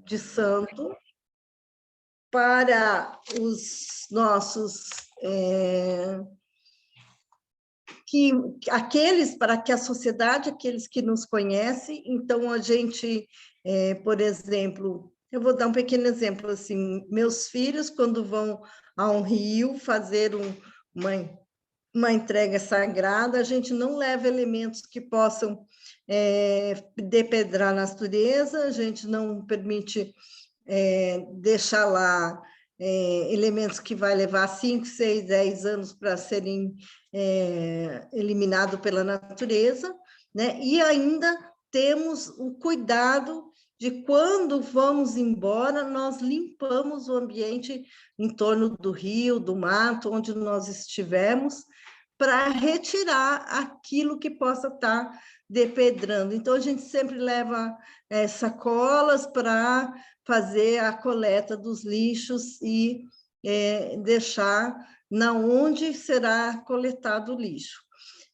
de santo para os nossos... para que a sociedade, aqueles que nos conhecem, então a gente, por exemplo, eu vou dar um pequeno exemplo, assim, meus filhos, quando vão a um rio fazer uma entrega sagrada, a gente não leva elementos que possam depedrar a natureza, a gente não permite deixar lá elementos que vai levar 5, 6, 10 anos para serem eliminados pela natureza, né? E ainda temos o cuidado de quando vamos embora, nós limpamos o ambiente em torno do rio, do mato, onde nós estivermos, para retirar aquilo que possa estar depedrando. Então, a gente sempre leva sacolas para fazer a coleta dos lixos e deixar na onde será coletado o lixo.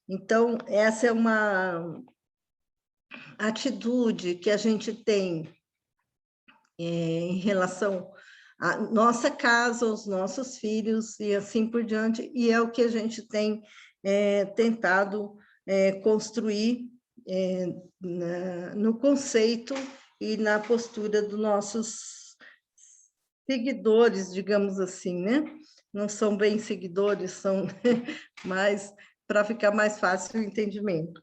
Então, essa é uma atitude que a gente tem em relação à nossa casa, aos nossos filhos e assim por diante, e é o que a gente tem tentado construir no conceito e na postura dos nossos seguidores, digamos assim, né? Não são bem seguidores, são mais para ficar mais fácil o entendimento.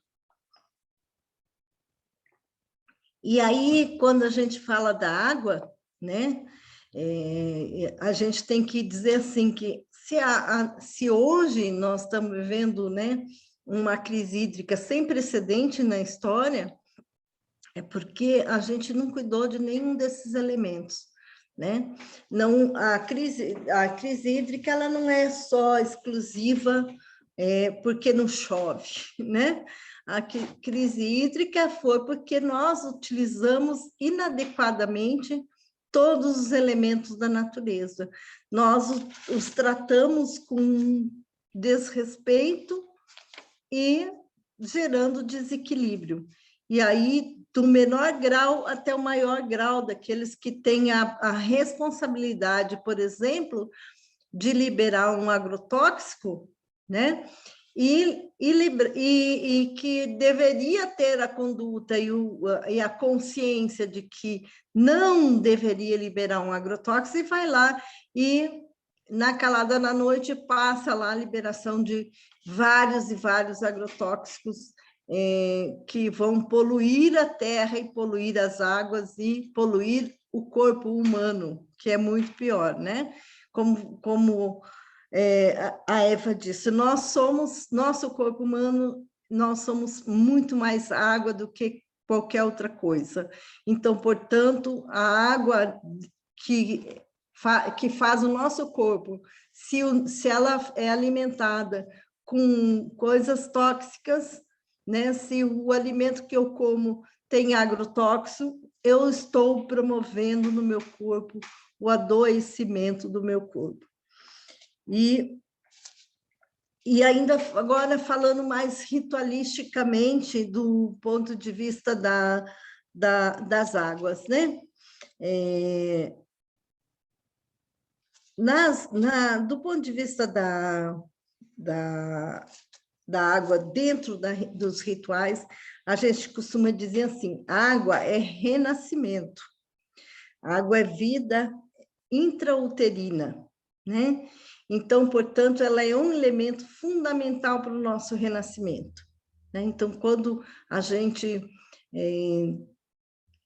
E aí, quando a gente fala da água, né, a gente tem que dizer assim que se hoje nós estamos vivendo, né, uma crise hídrica sem precedente na história, é porque a gente não cuidou de nenhum desses elementos, né? Não, a crise hídrica ela não é só exclusiva porque não chove, né? A crise hídrica foi porque nós utilizamos inadequadamente todos os elementos da natureza. Nós os tratamos com desrespeito e gerando desequilíbrio. E aí, do menor grau até o maior grau, daqueles que têm a responsabilidade, por exemplo, de liberar um agrotóxico, né? E que deveria ter a conduta e a consciência de que não deveria liberar um agrotóxico, e vai lá e, na calada da noite, passa lá a liberação de vários e vários agrotóxicos que vão poluir a terra e poluir as águas e poluir o corpo humano, que é muito pior, né? Como a Eva disse, nosso corpo humano, nós somos muito mais água do que qualquer outra coisa. Então, portanto, a água que faz o nosso corpo, se ela é alimentada com coisas tóxicas, né? Se o alimento que eu como tem agrotóxico, eu estou promovendo no meu corpo o adoecimento do meu corpo. E ainda agora falando mais ritualisticamente do ponto de vista das águas, né? Do ponto de vista da água dentro dos rituais, a gente costuma dizer assim, água é renascimento, água é vida intrauterina, né? Então, portanto, ela é um elemento fundamental para o nosso renascimento, né? Então, quando a gente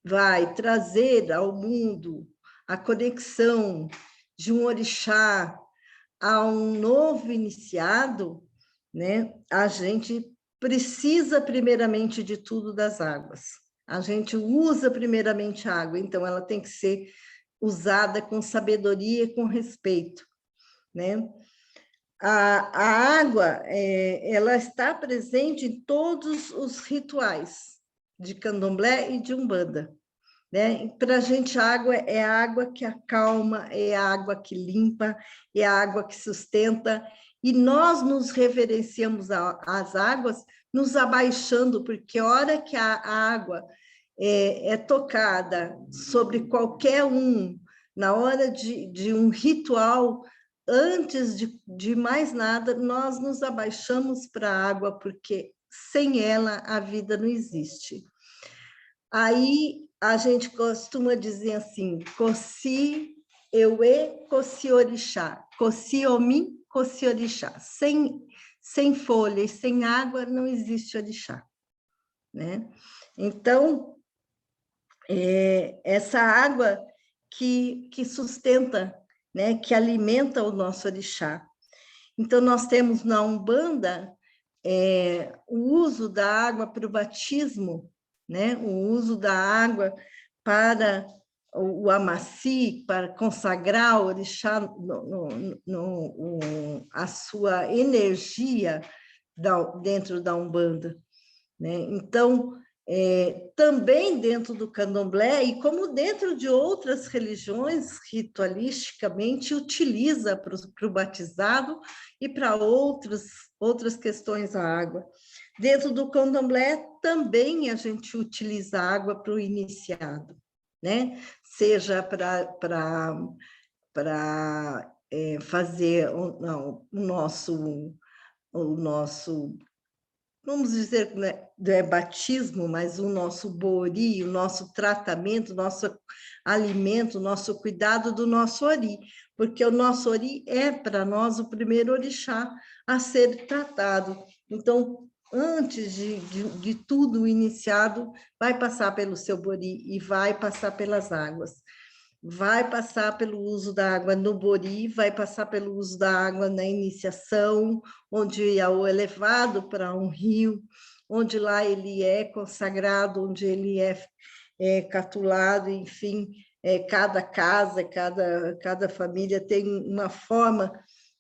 vai trazer ao mundo a conexão de um orixá a um novo iniciado, né? A gente precisa primeiramente de tudo das águas. A gente usa primeiramente a água, então ela tem que ser usada com sabedoria e com respeito, né? A água, ela está presente em todos os rituais de candomblé e de umbanda, né? Para a gente, a água é a água que acalma, é a água que limpa, é a água que sustenta, e nós nos reverenciamos às águas, nos abaixando, porque a hora que a água é tocada sobre qualquer um, na hora de um ritual, antes de mais nada, nós nos abaixamos para a água, porque sem ela a vida não existe. Aí a gente costuma dizer assim, Coci Ewe, Coci Orixá, Coci Omi, Coci Orixá. Sem folha e sem água não existe orixá, né? Então, essa água que sustenta, né, que alimenta o nosso orixá. Então, nós temos na Umbanda o uso da água para o batismo, né? O uso da água para o amaci, para consagrar o orixá a sua energia dentro da Umbanda, né? Então, também dentro do candomblé, e como dentro de outras religiões, ritualisticamente, utiliza para o batizado e para outras questões a água. Dentro do candomblé, também a gente utiliza a água para o iniciado, né? Seja para fazer o nosso, vamos dizer, né, batismo, mas o nosso bori, o nosso tratamento, o nosso alimento, o nosso cuidado do nosso ori, porque o nosso ori é, para nós, o primeiro orixá a ser tratado. Então, antes de tudo, o iniciado vai passar pelo seu bori e vai passar pelas águas. Vai passar pelo uso da água no bori, vai passar pelo uso da água na iniciação, onde é o elevado para um rio, onde lá ele é consagrado, onde ele é catulado, enfim, cada casa, cada família tem uma forma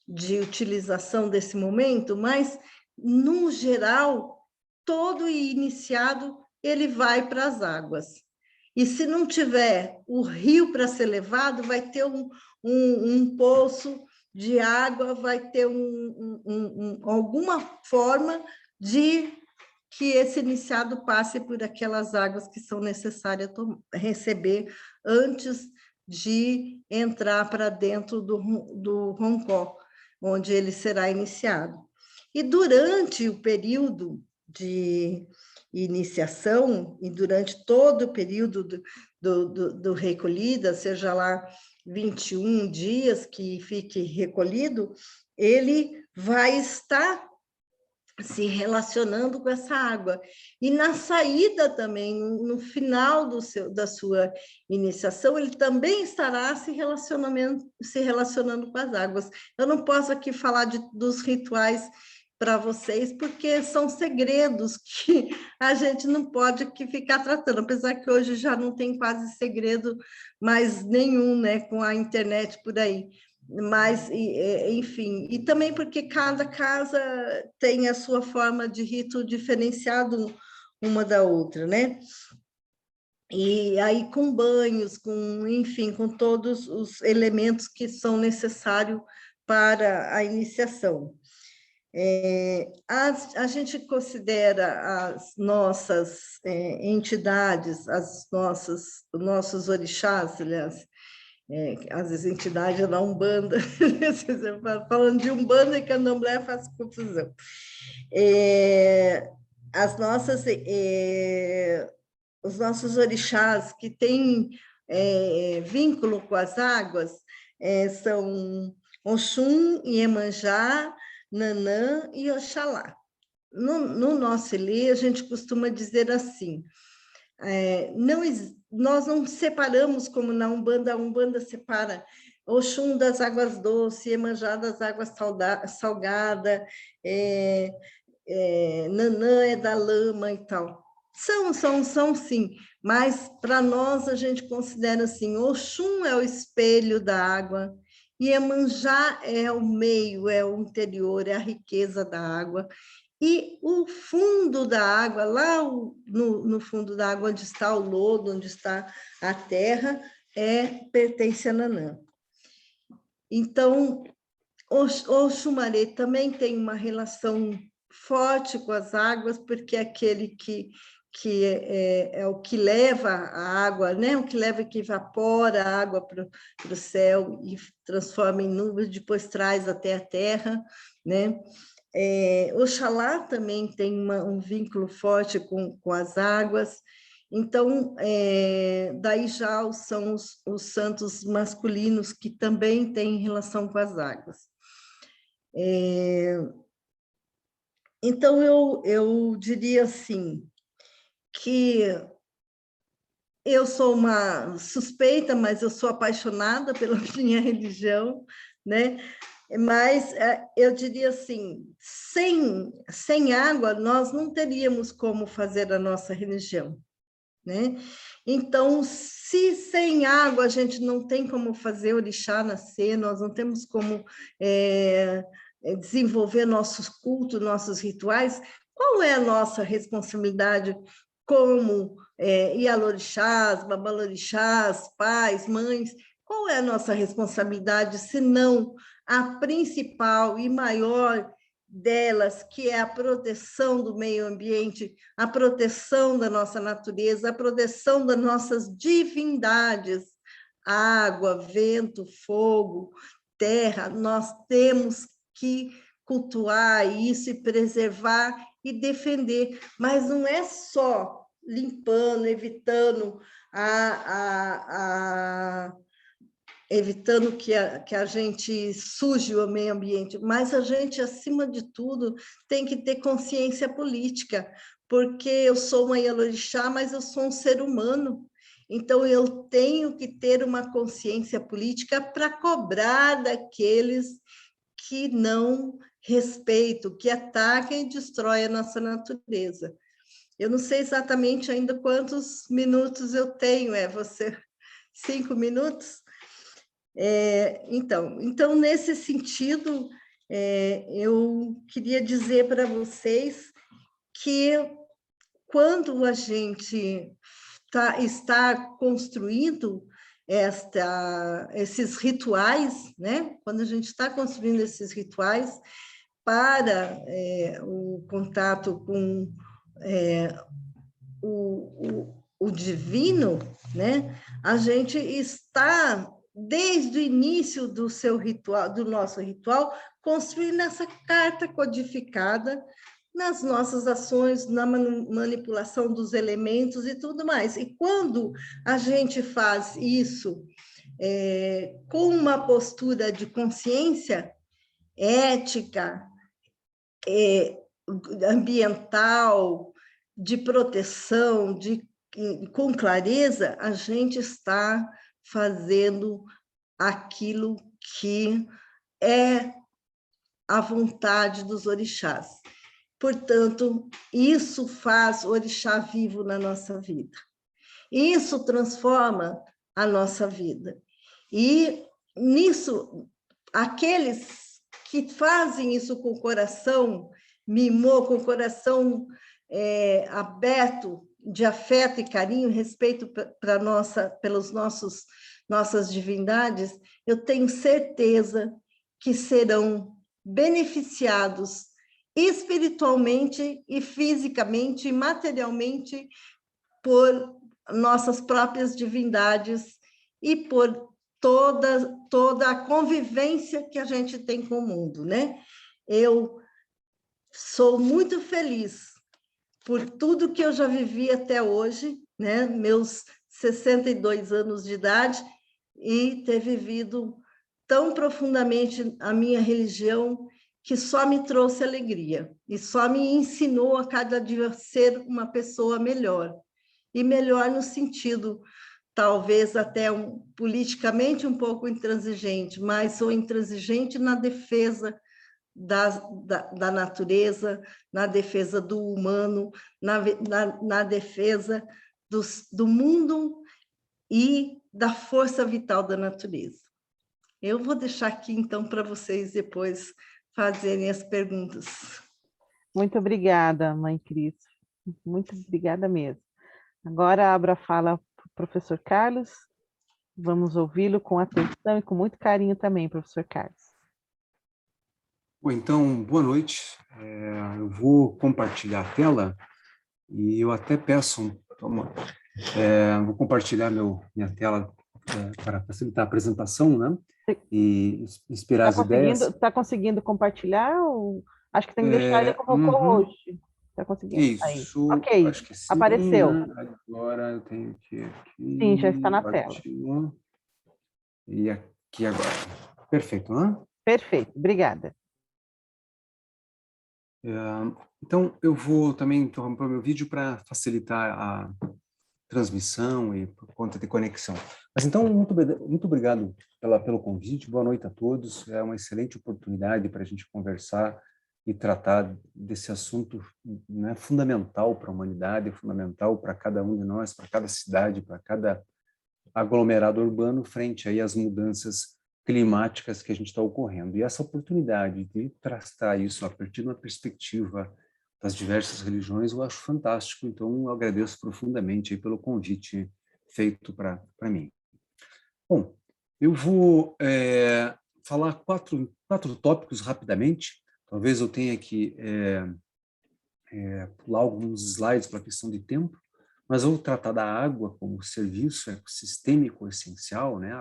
de utilização desse momento, mas, no geral, todo iniciado, ele vai para as águas. E se não tiver o rio para ser levado, vai ter um poço de água, vai ter alguma forma de que esse iniciado passe por aquelas águas que são necessárias receber antes de entrar para dentro do roncó, onde ele será iniciado. E durante o período de iniciação, e durante todo o período do recolhida, seja lá 21 dias que fique recolhido, ele vai estar se relacionando com essa água. E na saída também, no final da sua iniciação, ele também estará se relacionando com as águas. Eu não posso aqui falar dos rituais para vocês, porque são segredos que a gente não pode aqui ficar tratando, apesar que hoje já não tem quase segredo mais nenhum, né, com a internet por aí. Mas, enfim, e também porque cada casa tem a sua forma de rito diferenciado uma da outra, né? E aí com banhos, enfim, com todos os elementos que são necessários para a iniciação. A gente considera as nossas entidades, os nossos orixás, aliás, às vezes entidade da Umbanda, falando de Umbanda e Candomblé faz confusão. Os nossos orixás que têm vínculo com as águas são Oxum, Iemanjá, Nanã e Oxalá. No nosso Ilê, a gente costuma dizer assim, nós não separamos como na Umbanda, a Umbanda separa Oxum das águas doces, Iemanjá das águas salgadas, Nanã é da lama e tal. São sim, mas para nós a gente considera assim, Oxum é o espelho da água, Iemanjá é o meio, é o interior, é a riqueza da água, e o fundo da água, lá no fundo da água, onde está o lodo, onde está a terra, pertence a Nanã. Então, o Xumaré também tem uma relação forte com as águas, porque é aquele que é o que leva a água, né? O que leva, que evapora a água para o céu e transforma em nuvens, depois traz até a terra, né? Oxalá também tem um vínculo forte com as águas. Então, daí já são os santos masculinos que também têm relação com as águas. Então, eu diria assim, que eu sou uma suspeita, mas eu sou apaixonada pela minha religião, né? Mas eu diria assim, sem água, nós não teríamos como fazer a nossa religião, né? Então, se sem água a gente não tem como fazer o orixá nascer, nós não temos como desenvolver nossos cultos, nossos rituais, qual é a nossa responsabilidade como Ialorixás, Babalorixás, pais, mães? Qual é a nossa responsabilidade, se não a principal e maior delas, que é a proteção do meio ambiente, a proteção da nossa natureza, a proteção das nossas divindades, água, vento, fogo, terra? Nós temos que cultuar isso e preservar e defender, mas não é só limpando, evitando evitando que a gente suje o meio ambiente, mas a gente, acima de tudo, tem que ter consciência política, porque eu sou uma Ialorixá, mas eu sou um ser humano, então eu tenho que ter uma consciência política para cobrar daqueles que não respeitam, que atacam e destroem a nossa natureza. Eu não sei exatamente ainda quantos minutos eu tenho, você 5 minutos? Então, nesse sentido, eu queria dizer para vocês que quando a gente está construindo esses rituais, né? Quando a gente está construindo esses rituais para o contato com o divino, né? A gente está desde o início do seu ritual, do nosso ritual, construindo essa carta codificada nas nossas ações, na manipulação dos elementos e tudo mais. E quando a gente faz isso com uma postura de consciência ética, ambiental, de proteção, com clareza, a gente está fazendo aquilo que é a vontade dos orixás. Portanto, isso faz o orixá vivo na nossa vida. Isso transforma a nossa vida. E nisso, aqueles que fazem isso com o coração mimou, com o coração aberto de afeto e carinho, respeito pelos nossas divindades, eu tenho certeza que serão beneficiados espiritualmente e fisicamente e materialmente por nossas próprias divindades e por toda a convivência que a gente tem com o mundo, né? Eu sou muito feliz por tudo que eu já vivi até hoje, né? Meus 62 anos de idade, e ter vivido tão profundamente a minha religião, que só me trouxe alegria e só me ensinou a cada dia ser uma pessoa melhor. E melhor no sentido, talvez até politicamente um pouco intransigente, mas sou intransigente na defesa da natureza, na defesa do humano, na defesa do mundo e da força vital da natureza. Eu vou deixar aqui, então, para vocês depois fazerem as perguntas. Muito obrigada, Mãe Cris. Muito obrigada mesmo. Agora abro a fala para o professor Carlos. Vamos ouvi-lo com atenção e com muito carinho também, professor Carlos. Bom, então, boa noite. Eu vou compartilhar a tela E eu até peço, vou compartilhar minha tela para facilitar a apresentação, né? E inspirar as ideias. Tá conseguindo compartilhar? Acho que tem que deixar ele como Uhum. host. Tá conseguindo? Aí. Isso, Ok, acho que sim, apareceu. né? Agora eu tenho que Sim, já está aqui, na tela. ótimo. E aqui agora. Perfeito, né? Perfeito, obrigada. Então, eu vou também interromper o meu vídeo para facilitar a transmissão e por conta de conexão. Mas então, muito obrigado pelo convite, boa noite a todos. É uma excelente oportunidade para a gente conversar e tratar desse assunto, né, fundamental para a humanidade, fundamental para cada um de nós, para cada cidade, para cada aglomerado urbano, frente aí às mudanças climáticas que a gente está ocorrendo. E essa oportunidade de tratar isso a partir de uma perspectiva das diversas religiões, eu acho fantástico. Então, eu agradeço profundamente aí pelo convite feito para mim. Bom, eu vou falar quatro tópicos rapidamente. Talvez eu tenha que pular alguns slides para questão de tempo, mas eu vou tratar da água como serviço ecossistêmico essencial, né?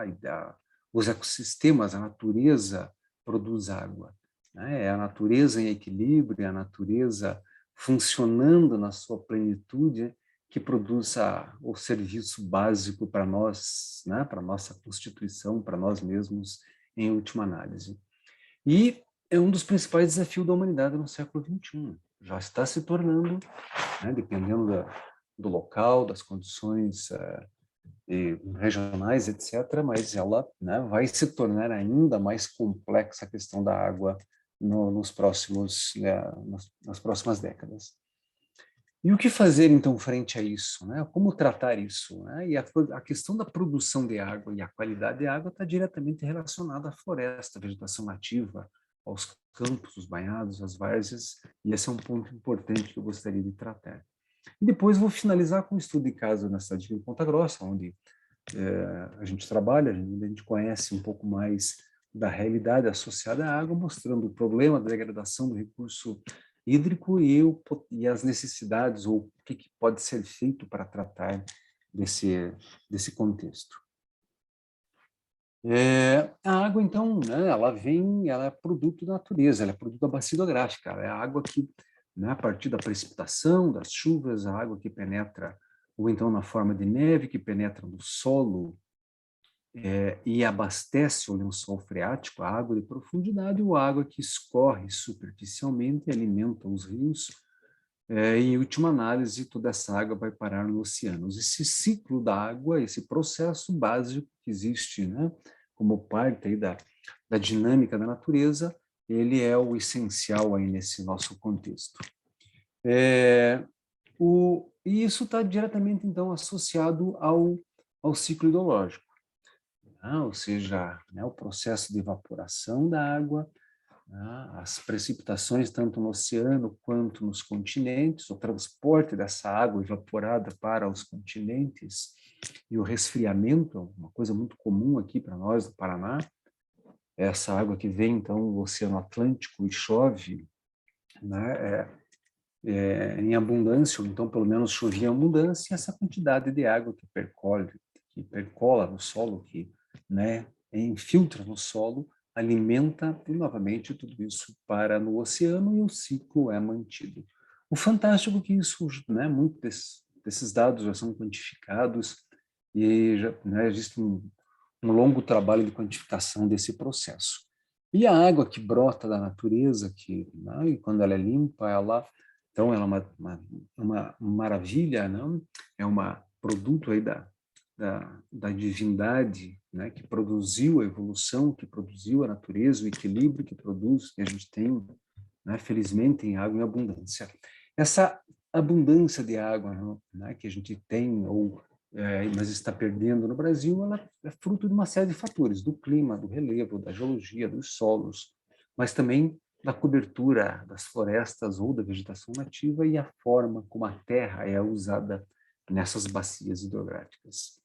Os ecossistemas, a natureza produz água, né? É a natureza em equilíbrio, é a natureza funcionando na sua plenitude que produz o serviço básico para nós, né? Para nossa constituição, para nós mesmos, em última análise. E é um dos principais desafios da humanidade no século XXI. Já está se tornando, né, dependendo do local, das condições regionais, etc., mas ela, né, vai se tornar ainda mais complexa a questão da água nos próximos, né, nas próximas décadas. E o que fazer, então, frente a isso? Né? Como tratar isso? Né? E a questão da produção de água e a qualidade de água está diretamente relacionada à floresta, à vegetação nativa, aos campos, os banhados, as várzeas, e esse é um ponto importante que eu gostaria de tratar. E depois vou finalizar com um estudo de caso na cidade de Ponta Grossa, onde a gente trabalha, onde a gente conhece um pouco mais da realidade associada à água, mostrando o problema da degradação do recurso hídrico e as necessidades, ou o que pode ser feito para tratar desse contexto. A água, então, né, ela é produto da natureza, ela é produto da bacia hidrográfica, ela é a água que, né, a partir da precipitação, das chuvas, a água que penetra, ou então na forma de neve, que penetra no solo e abastece o lençol freático, a água de profundidade, ou a água que escorre superficialmente e alimenta os rios. Em última análise, toda essa água vai parar nos oceanos. Esse ciclo da água, esse processo básico que existe, né, como parte aí da dinâmica da natureza, ele é o essencial aí nesse nosso contexto. E isso está diretamente, então, associado ao ciclo hidrológico, né? Ou seja, né, o processo de evaporação da água, as precipitações tanto no oceano quanto nos continentes, o transporte dessa água evaporada para os continentes e o resfriamento, uma coisa muito comum aqui para nós do Paraná, essa água que vem então do Oceano Atlântico e chove, né, em abundância, ou então pelo menos chovia em abundância, e essa quantidade de água que percola no solo, que, né, infiltra no solo, alimenta e novamente tudo isso para no oceano e o ciclo é mantido. O fantástico é que isso, né, muitos desses dados já são quantificados e já, né, existe um longo trabalho de quantificação desse processo. E a água que brota da natureza, que, né, quando ela é limpa, então ela é uma maravilha, não? É um produto aí da divindade, né, que produziu a evolução, que produziu a natureza, o equilíbrio que produz, que a gente tem, né, felizmente, em água em abundância. Essa abundância de água, né, que a gente tem, mas está perdendo no Brasil, ela é fruto de uma série de fatores, do clima, do relevo, da geologia, dos solos, mas também da cobertura das florestas ou da vegetação nativa e a forma como a terra é usada nessas bacias hidrográficas.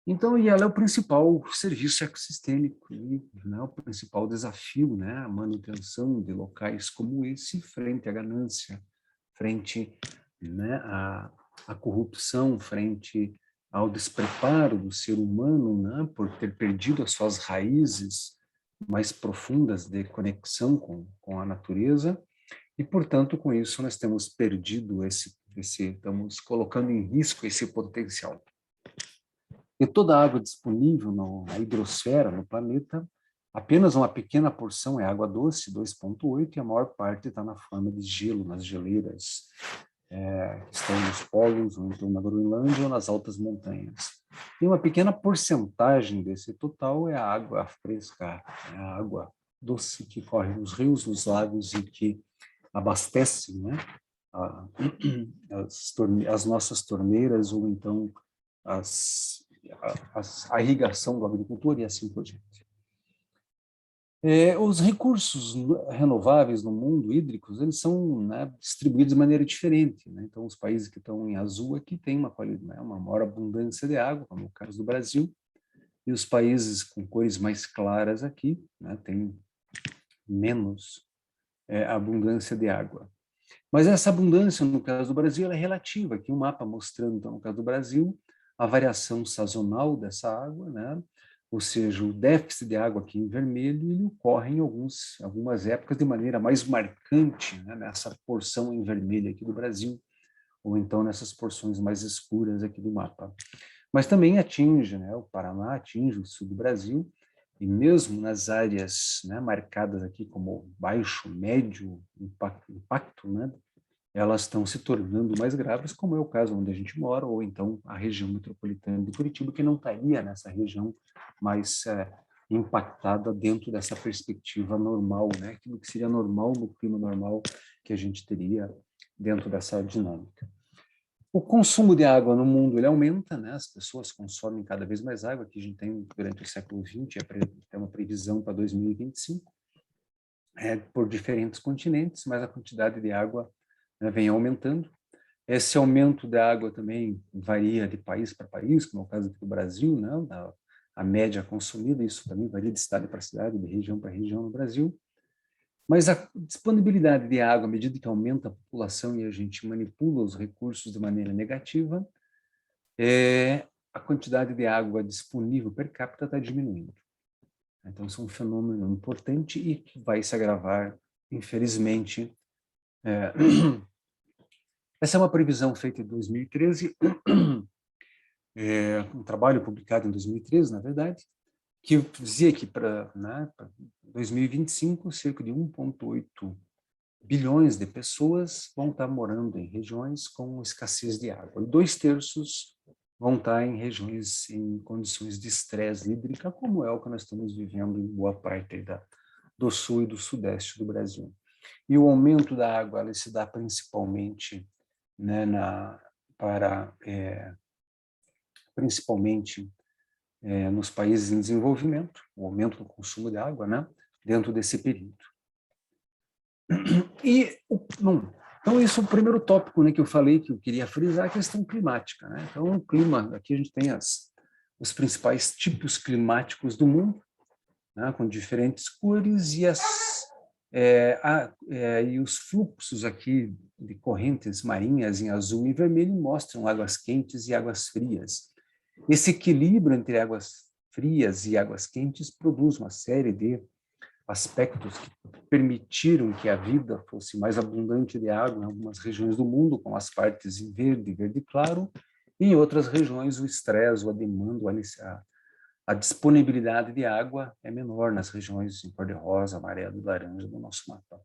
Então, e ela é o principal serviço ecossistêmico, né, o principal desafio, né, a manutenção de locais como esse frente à ganância, frente, né, a corrupção frente ao despreparo do ser humano, né, por ter perdido as suas raízes mais profundas de conexão com a natureza, e, portanto, com isso nós temos perdido estamos colocando em risco esse potencial. E toda a água disponível na hidrosfera, no planeta, apenas uma pequena porção é água doce, 2,8, e a maior parte está na forma de gelo, nas geleiras, que estão nos polos, ou então na Groenlândia, ou nas altas montanhas. E uma pequena porcentagem desse total é a água fresca, é a água doce que corre nos rios, nos lagos e que abastece, né, as nossas torneiras, ou então a irrigação do agricultor e assim por diante. Os recursos renováveis no mundo, hídricos, eles são, né, distribuídos de maneira diferente, né? Então, os países que estão em azul aqui têm uma maior abundância de água, como é o caso do Brasil, e os países com cores mais claras aqui, né, têm menos abundância de água. Mas essa abundância, no caso do Brasil, ela é relativa. Aqui um mapa mostrando, então, no caso do Brasil, a variação sazonal dessa água, né? Ou seja, o déficit de água aqui em vermelho, ele ocorre em algumas épocas de maneira mais marcante, né? Nessa porção em vermelho aqui do Brasil, ou então nessas porções mais escuras aqui do mapa. Mas também atinge, né? O Paraná atinge o sul do Brasil, e mesmo nas áreas, né, marcadas aqui como baixo, médio impacto, né, elas estão se tornando mais graves, como é o caso onde a gente mora, ou então a região metropolitana de Curitiba, que não estaria nessa região mais impactada dentro dessa perspectiva normal, né, aquilo que seria normal no clima normal que a gente teria dentro dessa dinâmica. O consumo de água no mundo ele aumenta, né? As pessoas consomem cada vez mais água, que a gente tem durante o século XX, tem uma previsão para 2025, por diferentes continentes, mas a quantidade de água, né, vem aumentando. Esse aumento da água também varia de país para país, como é o caso aqui do Brasil, né? A média consumida, isso também varia de cidade para cidade, de região para região no Brasil. Mas a disponibilidade de água, à medida que aumenta a população e a gente manipula os recursos de maneira negativa, a quantidade de água disponível per capita está diminuindo. Então, isso é um fenômeno importante e que vai se agravar, infelizmente. Essa é uma previsão feita em 2013, um trabalho publicado em 2013, na verdade, que dizia que para 2025, cerca de 1,8 bilhões de pessoas vão estar morando em regiões com escassez de água. E 2/3 vão estar em regiões em condições de estresse hídrica, como é o que nós estamos vivendo em boa parte do sul e do sudeste do Brasil. E o aumento da água ela se dá principalmente, né, principalmente nos países em desenvolvimento, o aumento do consumo de água, né, dentro desse período. Então, esse é o primeiro tópico, né, que eu falei que eu queria frisar, a questão climática, né? Então, o clima, aqui a gente tem os principais tipos climáticos do mundo, né, com diferentes cores, e os fluxos aqui de correntes marinhas em azul e vermelho mostram águas quentes e águas frias. Esse equilíbrio entre águas frias e águas quentes produz uma série de aspectos que permitiram que a vida fosse mais abundante de água em algumas regiões do mundo, com as partes em verde claro, e em outras regiões o estresse, a demanda, a disponibilidade de água é menor nas regiões em cor-de-rosa, amarelo e laranja do nosso mapa.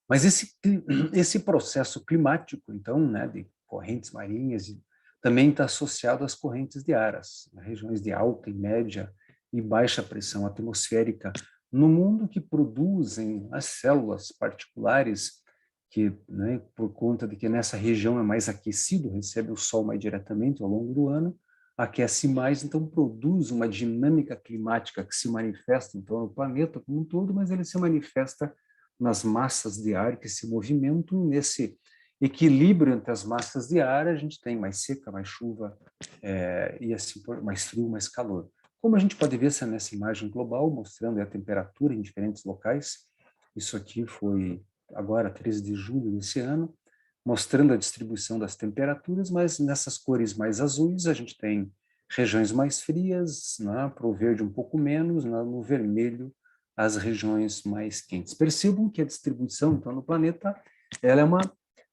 Mas esse processo climático, então, né, de correntes marinhas, também está associado às correntes de ar, as regiões de alta e média e baixa pressão atmosférica no mundo, que produzem as células particulares que, né, por conta de que nessa região é mais aquecido, recebe o sol mais diretamente ao longo do ano, aquece mais, então produz uma dinâmica climática que se manifesta então no planeta como um todo, mas ele se manifesta nas massas de ar que se movimentam. Nesse equilíbrio entre as massas de ar, a gente tem mais seca, mais chuva, e assim mais frio, mais calor. Como a gente pode ver nessa imagem global, mostrando a temperatura em diferentes locais, isso aqui foi agora 13 de julho desse ano, mostrando a distribuição das temperaturas, mas nessas cores mais azuis a gente tem regiões mais frias, né, para o verde um pouco menos, né, no vermelho as regiões mais quentes. Percebam que a distribuição, então, no planeta, ela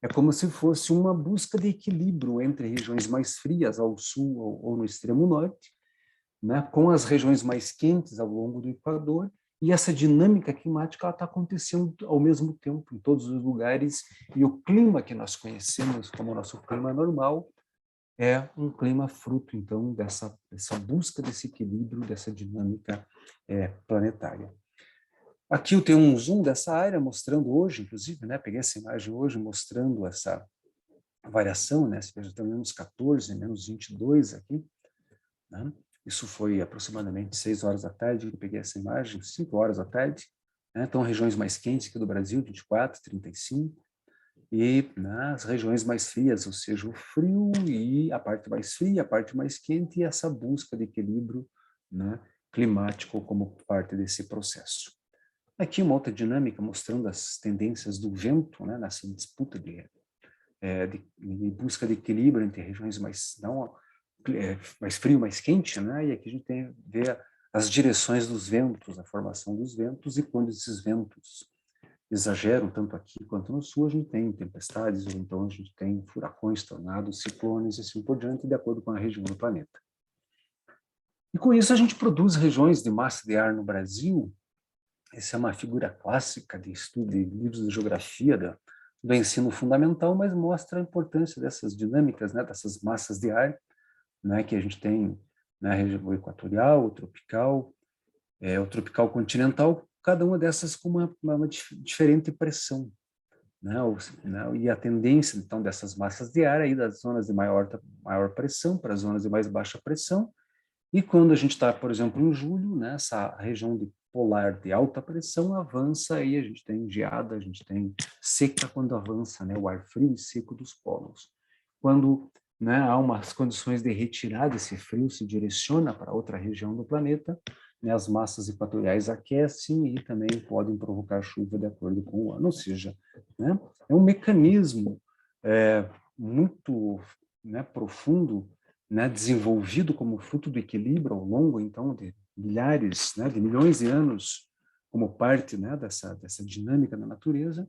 é como se fosse uma busca de equilíbrio entre regiões mais frias ao sul ou no extremo norte, né, com as regiões mais quentes ao longo do Equador, e essa dinâmica climática está acontecendo ao mesmo tempo em todos os lugares, e o clima que nós conhecemos como nosso clima normal é um clima fruto, então, dessa busca desse equilíbrio, dessa dinâmica planetária. Aqui eu tenho um zoom dessa área, mostrando hoje, inclusive, né, peguei essa imagem hoje, mostrando essa variação, né, se veja, está menos 14, menos 22 aqui, né? Isso foi aproximadamente 6 horas da tarde, eu peguei essa imagem, 5 horas da tarde, né? Então, regiões mais quentes aqui do Brasil, 24, 35, e nas regiões mais frias, ou seja, o frio e a parte mais fria, a parte mais quente, e essa busca de equilíbrio, né, climático como parte desse processo. Aqui uma outra dinâmica mostrando as tendências do vento, né, nessa disputa de busca de equilíbrio entre regiões mais mais frio, mais quente, né? E aqui a gente vê as direções dos ventos, a formação dos ventos, e quando esses ventos exageram, tanto aqui quanto no sul, a gente tem tempestades, ou então a gente tem furacões, tornados, ciclones e assim por diante, de acordo com a região do planeta. E com isso a gente produz regiões de massa de ar no Brasil. Essa é uma figura clássica de estudo de livros de geografia do ensino fundamental, mas mostra a importância dessas dinâmicas, né, dessas massas de ar, né, que a gente tem na região equatorial, o tropical continental, cada uma dessas com uma diferente pressão, né, e a tendência, então, dessas massas de ar aí das zonas de maior pressão para as zonas de mais baixa pressão, e quando a gente está, por exemplo, em julho, né, essa região polar de alta pressão avança e a gente tem geada, a gente tem seca quando avança, né, o ar frio e seco dos polos. Quando, né, há umas condições de retirada, esse frio se direciona para outra região do planeta, né, as massas equatoriais aquecem e também podem provocar chuva de acordo com o ano. Ou seja, né, é um mecanismo muito, né, profundo, né, desenvolvido como fruto do equilíbrio ao longo, então, de milhares, né, de milhões de anos, como parte, né, dessa dinâmica da natureza,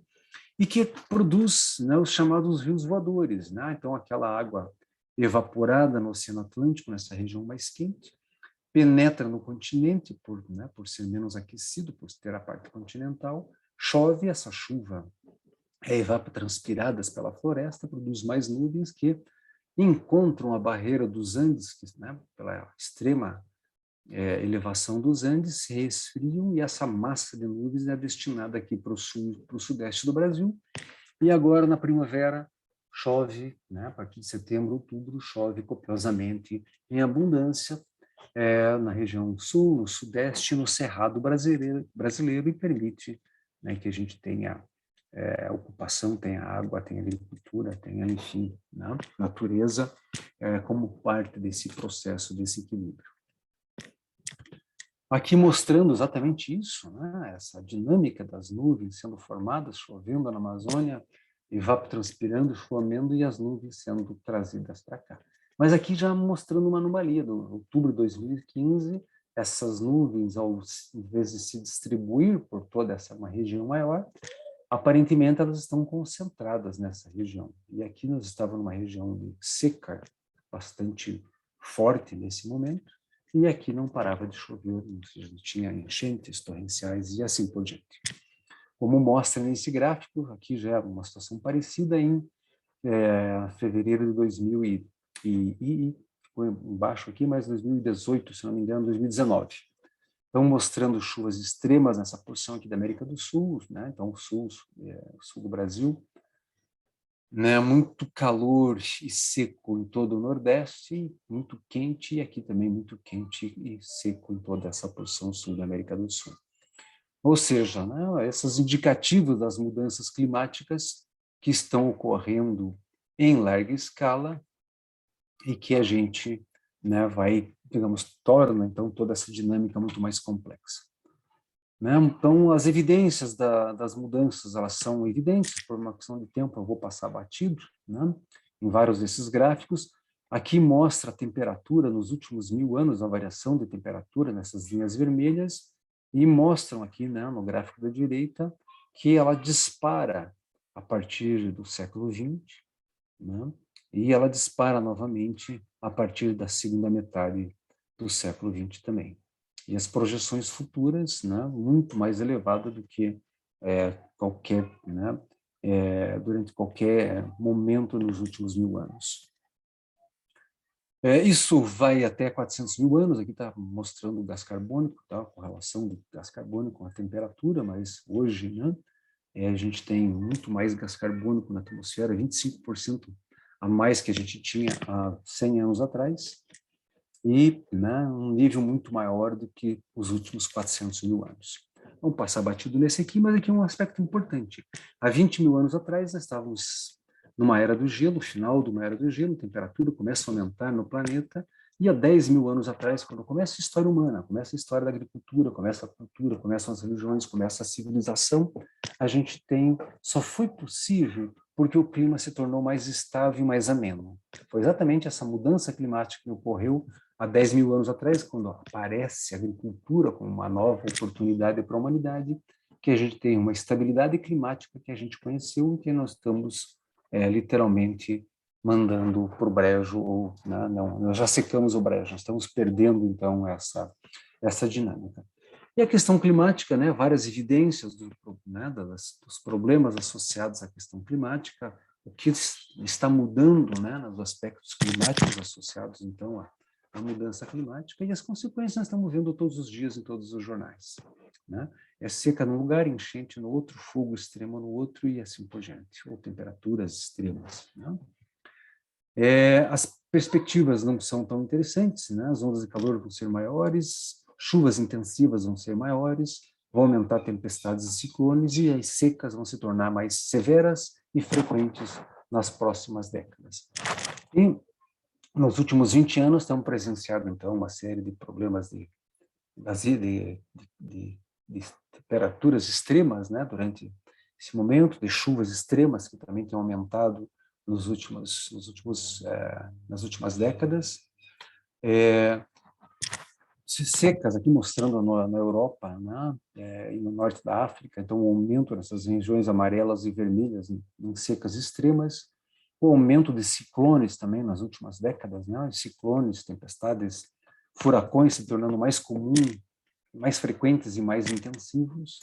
e que produz, né, os chamados rios voadores, né? Então, aquela água evaporada no Oceano Atlântico, nessa região mais quente, penetra no continente, por ser menos aquecido, por ter a parte continental, chove, essa chuva é evapotranspiradas pela floresta, produz mais nuvens que encontram a barreira dos Andes, que, né, pela extrema elevação dos Andes, se resfriam, e essa massa de nuvens é destinada aqui para o sul, para o sudeste do Brasil, e agora na primavera chove, né, a partir de setembro, outubro, chove copiosamente em abundância na região sul, no sudeste, no cerrado brasileiro, e permite, né, que a gente tenha ocupação, tem água, tem agricultura, tem, enfim, né, natureza como parte desse processo, desse equilíbrio. Aqui mostrando exatamente isso, né, essa dinâmica das nuvens sendo formadas, chovendo na Amazônia, evapotranspirando, flamendo, e as nuvens sendo trazidas para cá. Mas aqui já mostrando uma anomalia, do outubro de 2015, essas nuvens, ao invés de se distribuir por toda uma região maior, aparentemente elas estão concentradas nessa região. E aqui nós estávamos numa região de seca bastante forte nesse momento, e aqui não parava de chover, ou seja, tinha enchentes torrenciais e assim por diante. Como mostra nesse gráfico, aqui já é uma situação parecida em fevereiro de 2000 e ficou embaixo aqui, mas 2018, se não me engano, 2019. Então, mostrando chuvas extremas nessa porção aqui da América do Sul, né? Então, o sul do Brasil, né? Muito calor e seco em todo o Nordeste, muito quente, e aqui também muito quente e seco em toda essa porção sul da América do Sul. Ou seja, né? Esses indicativos das mudanças climáticas que estão ocorrendo em larga escala e que a gente, né, vai, digamos, torna então toda essa dinâmica muito mais complexa. né? Então, as evidências das mudanças, elas são evidentes, por uma questão de tempo eu vou passar batido, né? Em vários desses gráficos. Aqui mostra a temperatura nos últimos 1000 anos, a variação de temperatura nessas linhas vermelhas, e mostram aqui, né, no gráfico da direita, que ela dispara a partir do século XX, né? E ela dispara novamente a partir da segunda metade do século XX também. E as projeções futuras, né, muito mais elevadas do que qualquer, né, durante qualquer momento nos últimos 1000 anos. Isso vai até 400 mil anos, aqui está mostrando o gás carbônico, tá, com relação do gás carbônico com a temperatura, mas hoje, né, a gente tem muito mais gás carbônico na atmosfera, 25% a mais que a gente tinha há 100 anos atrás, e, né, um nível muito maior do que os últimos 400 mil anos. Vamos passar batido nesse aqui, mas aqui é um aspecto importante. Há 20 mil anos atrás, nós estávamos numa era do gelo, final de uma era do gelo, a temperatura começa a aumentar no planeta, e há 10 mil anos atrás, quando começa a história humana, começa a história da agricultura, começa a cultura, começam as religiões, começa a civilização, a gente tem, só foi possível porque o clima se tornou mais estável e mais ameno. Foi exatamente essa mudança climática que ocorreu há 10 mil anos atrás, quando aparece a agricultura como uma nova oportunidade para a humanidade, que a gente tem uma estabilidade climática que a gente conheceu e que nós estamos literalmente mandando para o brejo, ou não, nós já secamos o brejo, estamos perdendo, então, essa dinâmica. E a questão climática, né, várias evidências dos problemas associados à questão climática, o que está mudando, né, nos aspectos climáticos associados, então, à mudança climática, e as consequências nós estamos vendo todos os dias em todos os jornais, né? É seca num lugar, enchente no outro, fogo extremo no outro e assim por diante, ou temperaturas extremas, né? As perspectivas não são tão interessantes, né? As ondas de calor vão ser maiores, chuvas intensivas vão ser maiores, vão aumentar tempestades e ciclones, e as secas vão se tornar mais severas e frequentes nas próximas décadas. E nos últimos 20 anos estamos presenciando, então, uma série de problemas de temperaturas extremas, né, durante esse momento, de chuvas extremas que também têm aumentado nas últimas décadas. Secas, aqui mostrando na Europa, né, e no norte da África, então o aumento nessas regiões amarelas e vermelhas em secas extremas, o aumento de ciclones também nas últimas décadas, né, ciclones, tempestades, furacões se tornando mais comum, mais frequentes e mais intensivos,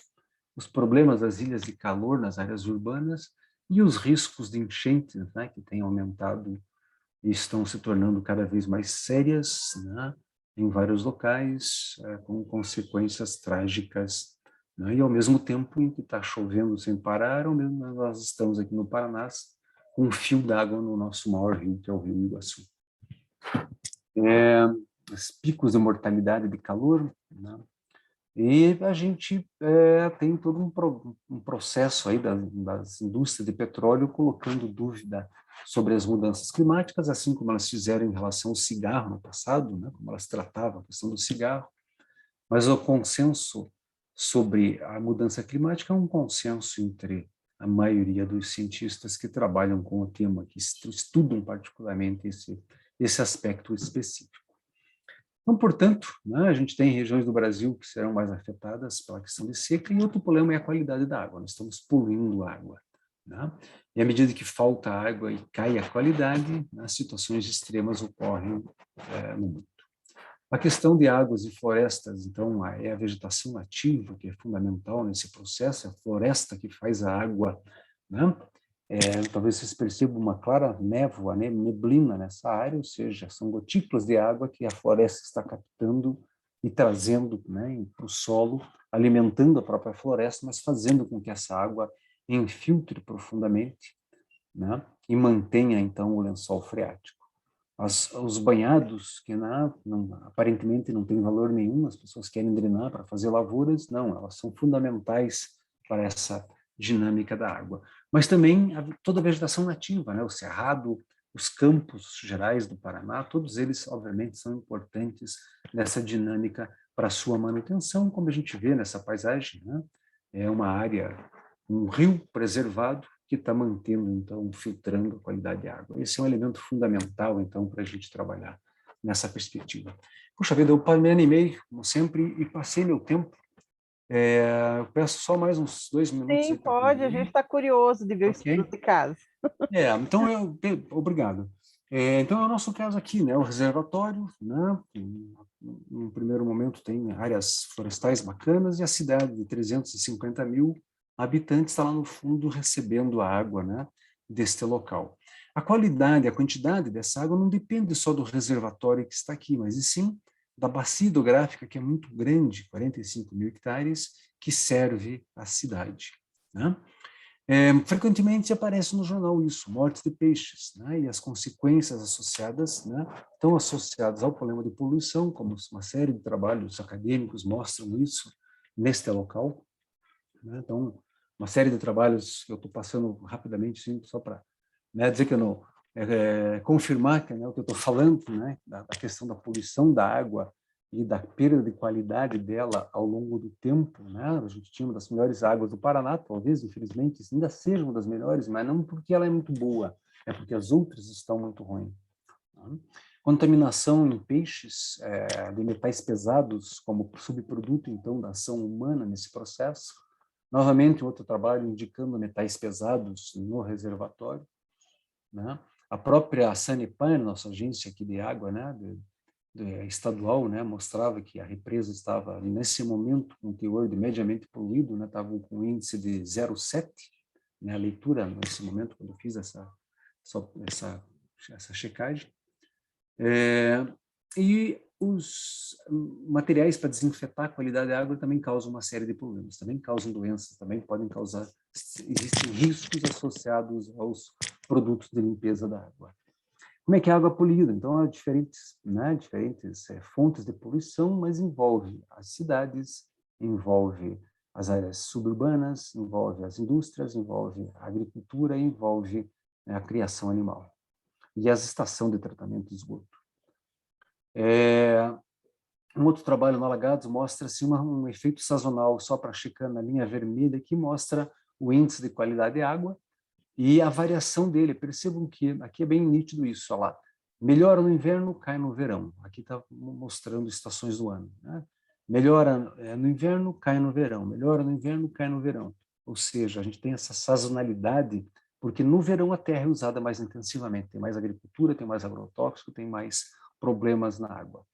os problemas das ilhas de calor nas áreas urbanas e os riscos de enchentes, né, que têm aumentado e estão se tornando cada vez mais sérias, né, em vários locais, com consequências trágicas, né, e ao mesmo tempo em que está chovendo sem parar, ao mesmo nós estamos aqui no Paraná com um fio d'água no nosso maior rio, que é o Rio Iguaçu. Os picos de mortalidade de calor, né, e a gente tem todo um processo aí das indústrias de petróleo colocando dúvida sobre as mudanças climáticas, assim como elas fizeram em relação ao cigarro no passado, né, como elas tratavam a questão do cigarro, mas o consenso sobre a mudança climática é um consenso entre a maioria dos cientistas que trabalham com o tema, que estudam particularmente esse aspecto específico. Então, portanto, né, a gente tem regiões do Brasil que serão mais afetadas pela questão de seca, e outro problema é a qualidade da água, nós estamos poluindo a água, né? E à medida que falta água e cai a qualidade, as situações extremas ocorrem no mundo. A questão de águas e florestas, então, é a vegetação nativa que é fundamental nesse processo, é a floresta que faz a água, né? Talvez vocês percebam uma clara névoa, né, neblina nessa área, ou seja, são gotículas de água que a floresta está captando e trazendo, né, para o solo, alimentando a própria floresta, mas fazendo com que essa água infiltre profundamente, né, e mantenha, então, o lençol freático. Os banhados, que aparentemente não tem valor nenhum, as pessoas querem drenar para fazer lavouras, não, elas são fundamentais para essa dinâmica da água. Mas também toda a vegetação nativa, né? O os campos gerais do Paraná, todos eles, obviamente, são importantes nessa dinâmica para a sua manutenção, como a gente vê nessa paisagem, né? É uma área, um rio preservado que está mantendo, então, filtrando a qualidade de água. Esse é um elemento fundamental, então, para a gente trabalhar nessa perspectiva. Puxa vida, eu me animei, como sempre, e passei meu tempo. Eu peço só mais uns 2 minutos. Sim, Aí para pode, a gente está curioso de ver o estudo Ok? de caso. Então, obrigado. Então, é o nosso caso aqui, né? O reservatório, né? No primeiro momento tem áreas florestais bacanas e a cidade de 350 mil habitantes está lá no fundo recebendo a água, né? Deste local. A qualidade, a quantidade dessa água não depende só do reservatório que está aqui, mas e sim da bacia hidrográfica, que é muito grande, 45 mil hectares, que serve a cidade, né? Frequentemente aparece no jornal isso, morte de peixes, né? E as consequências associadas, né? Estão associadas ao problema de poluição, como uma série de trabalhos acadêmicos mostram isso neste local, né? Então, uma série de trabalhos, eu estou passando rapidamente, sim, só para, né, dizer que eu não, confirmar que, né, o que eu estou falando, né, da questão da poluição da água e da perda de qualidade dela ao longo do tempo, né? A gente tinha uma das melhores águas do Paraná, talvez, infelizmente, ainda seja uma das melhores, mas não porque ela é muito boa, é porque as outras estão muito ruins. Né? Contaminação em peixes de metais pesados como subproduto, então, da ação humana nesse processo. Novamente, outro trabalho indicando metais pesados no reservatório, né? A própria Sanepar, nossa agência aqui de água, né, estadual, né, mostrava que a represa estava, nesse momento, com teor de mediamente poluído, né, estava com um índice de 0,7, né, a leitura, nesse momento, quando eu fiz essa checagem. E os materiais para desinfetar a qualidade da água também causam uma série de problemas, também causam doenças, também podem causar, existem riscos associados aos produtos de limpeza da água. Como é que é a água poluída? Então, há diferentes fontes de poluição, mas envolve as cidades, envolve as áreas suburbanas, envolve as indústrias, envolve a agricultura, envolve a criação animal. E as estações de tratamento de esgoto. Um outro trabalho no Alagados mostra-se um efeito sazonal, só para checar na linha vermelha, que mostra o índice de qualidade de água e a variação dele. Percebam que aqui é bem nítido isso, olha lá. Melhora no inverno, cai no verão. Aqui está mostrando estações do ano, né? Melhora no inverno, cai no verão. Melhora no inverno, cai no verão. Ou seja, a gente tem essa sazonalidade, porque no verão a terra é usada mais intensivamente. Tem mais agricultura, tem mais agrotóxico, tem mais problemas na água.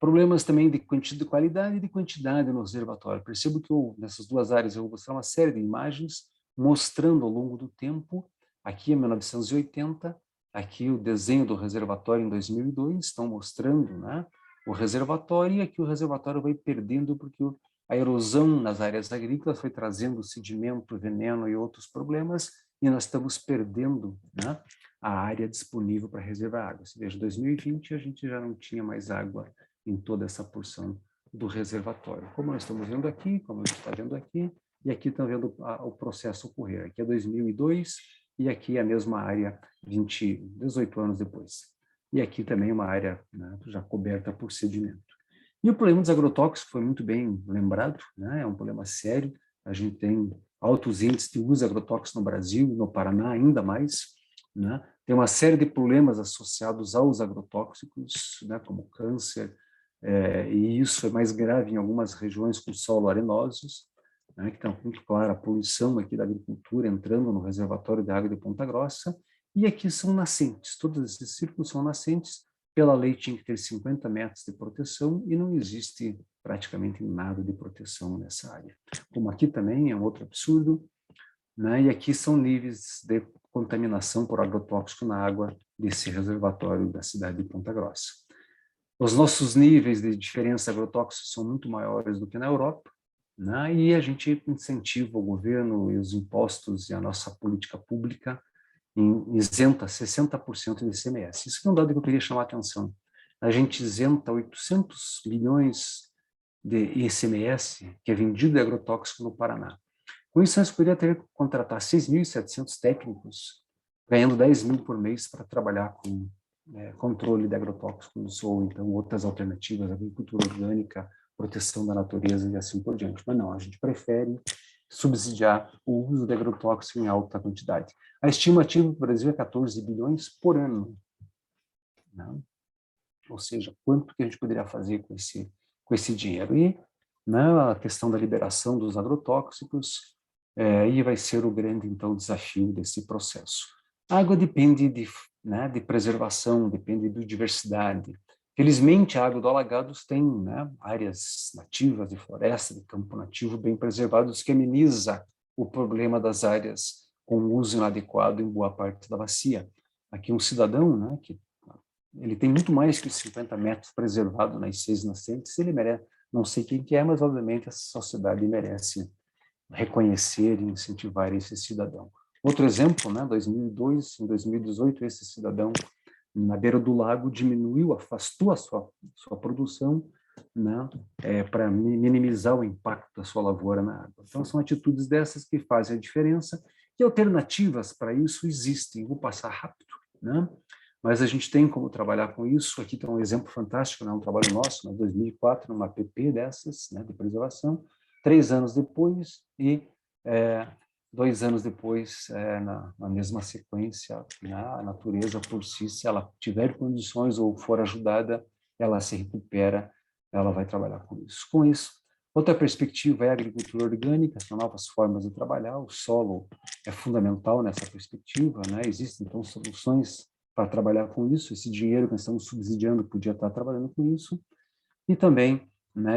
Problemas também de qualidade e de quantidade no reservatório. Percebo que nessas duas áreas eu vou mostrar uma série de imagens mostrando ao longo do tempo, aqui é 1980, aqui o desenho do reservatório em 2002, estão mostrando, né, o reservatório, e aqui o reservatório vai perdendo porque a erosão nas áreas agrícolas foi trazendo sedimento, veneno e outros problemas, e nós estamos perdendo, né, a área disponível para reservar água. Se veja, 2020 a gente já não tinha mais água em toda essa porção do reservatório. Como nós estamos vendo aqui, como a gente está vendo aqui, e aqui estão vendo o processo ocorrer. Aqui é 2002 e aqui é a mesma área 18 anos depois. E aqui também uma área, né, já coberta por sedimento. E o problema dos agrotóxicos foi muito bem lembrado, né, é um problema sério. A gente tem altos índices de uso de agrotóxicos no Brasil, no Paraná ainda mais, né? Tem uma série de problemas associados aos agrotóxicos, né, como câncer, e isso é mais grave em algumas regiões com solo arenosos, né, que está muito clara a poluição aqui da agricultura entrando no reservatório de água de Ponta Grossa, e aqui são nascentes, todos esses círculos são nascentes, pela lei tinha que ter 50 metros de proteção e não existe praticamente nada de proteção nessa área. Como aqui também é um outro absurdo, né, e aqui são níveis de contaminação por agrotóxico na água desse reservatório da cidade de Ponta Grossa. Os nossos níveis de diferença agrotóxicos são muito maiores do que na Europa, né? E a gente incentiva o governo e os impostos e a nossa política pública isenta 60% de ICMS. Isso é um dado que eu queria chamar a atenção. A gente isenta 800 milhões de ICMS, que é vendido de agrotóxico no Paraná. Com isso, nós poderíamos contratar 6.700 técnicos ganhando 10 mil por mês para trabalhar com controle de agrotóxicos ou então outras alternativas, agricultura orgânica, proteção da natureza e assim por diante. Mas não, a gente prefere subsidiar o uso de agrotóxico em alta quantidade. A estimativa do Brasil é 14 bilhões por ano, né? Ou seja, quanto que a gente poderia fazer com esse dinheiro. E a questão da liberação dos agrotóxicos, aí vai ser o grande, então, desafio desse processo. A água depende de preservação, depende de biodiversidade. Felizmente, a água do Alagados tem áreas nativas de floresta, de campo nativo bem preservados, que ameniza o problema das áreas com uso inadequado em boa parte da bacia. Aqui um cidadão, que ele tem muito mais que os 50 metros preservados nas 6 nascentes, ele merece, não sei quem que é, mas obviamente a sociedade merece reconhecer e incentivar esse cidadão. Outro exemplo, 2002, em 2018, esse cidadão na beira do lago afastou a sua produção, para minimizar o impacto da sua lavoura na água. Então, são atitudes dessas que fazem a diferença, e alternativas para isso existem. Vou passar rápido, mas a gente tem como trabalhar com isso. Aqui tem um exemplo fantástico, um trabalho nosso, em 2004, numa PP dessas, de preservação, 3 anos depois, e 2 anos depois, na mesma sequência, a natureza por si, se ela tiver condições ou for ajudada, ela se recupera, ela vai trabalhar com isso. Com isso, outra perspectiva é a agricultura orgânica, são novas formas de trabalhar, o solo é fundamental nessa perspectiva, existem, então, soluções para trabalhar com isso, esse dinheiro que nós estamos subsidiando podia estar trabalhando com isso, e também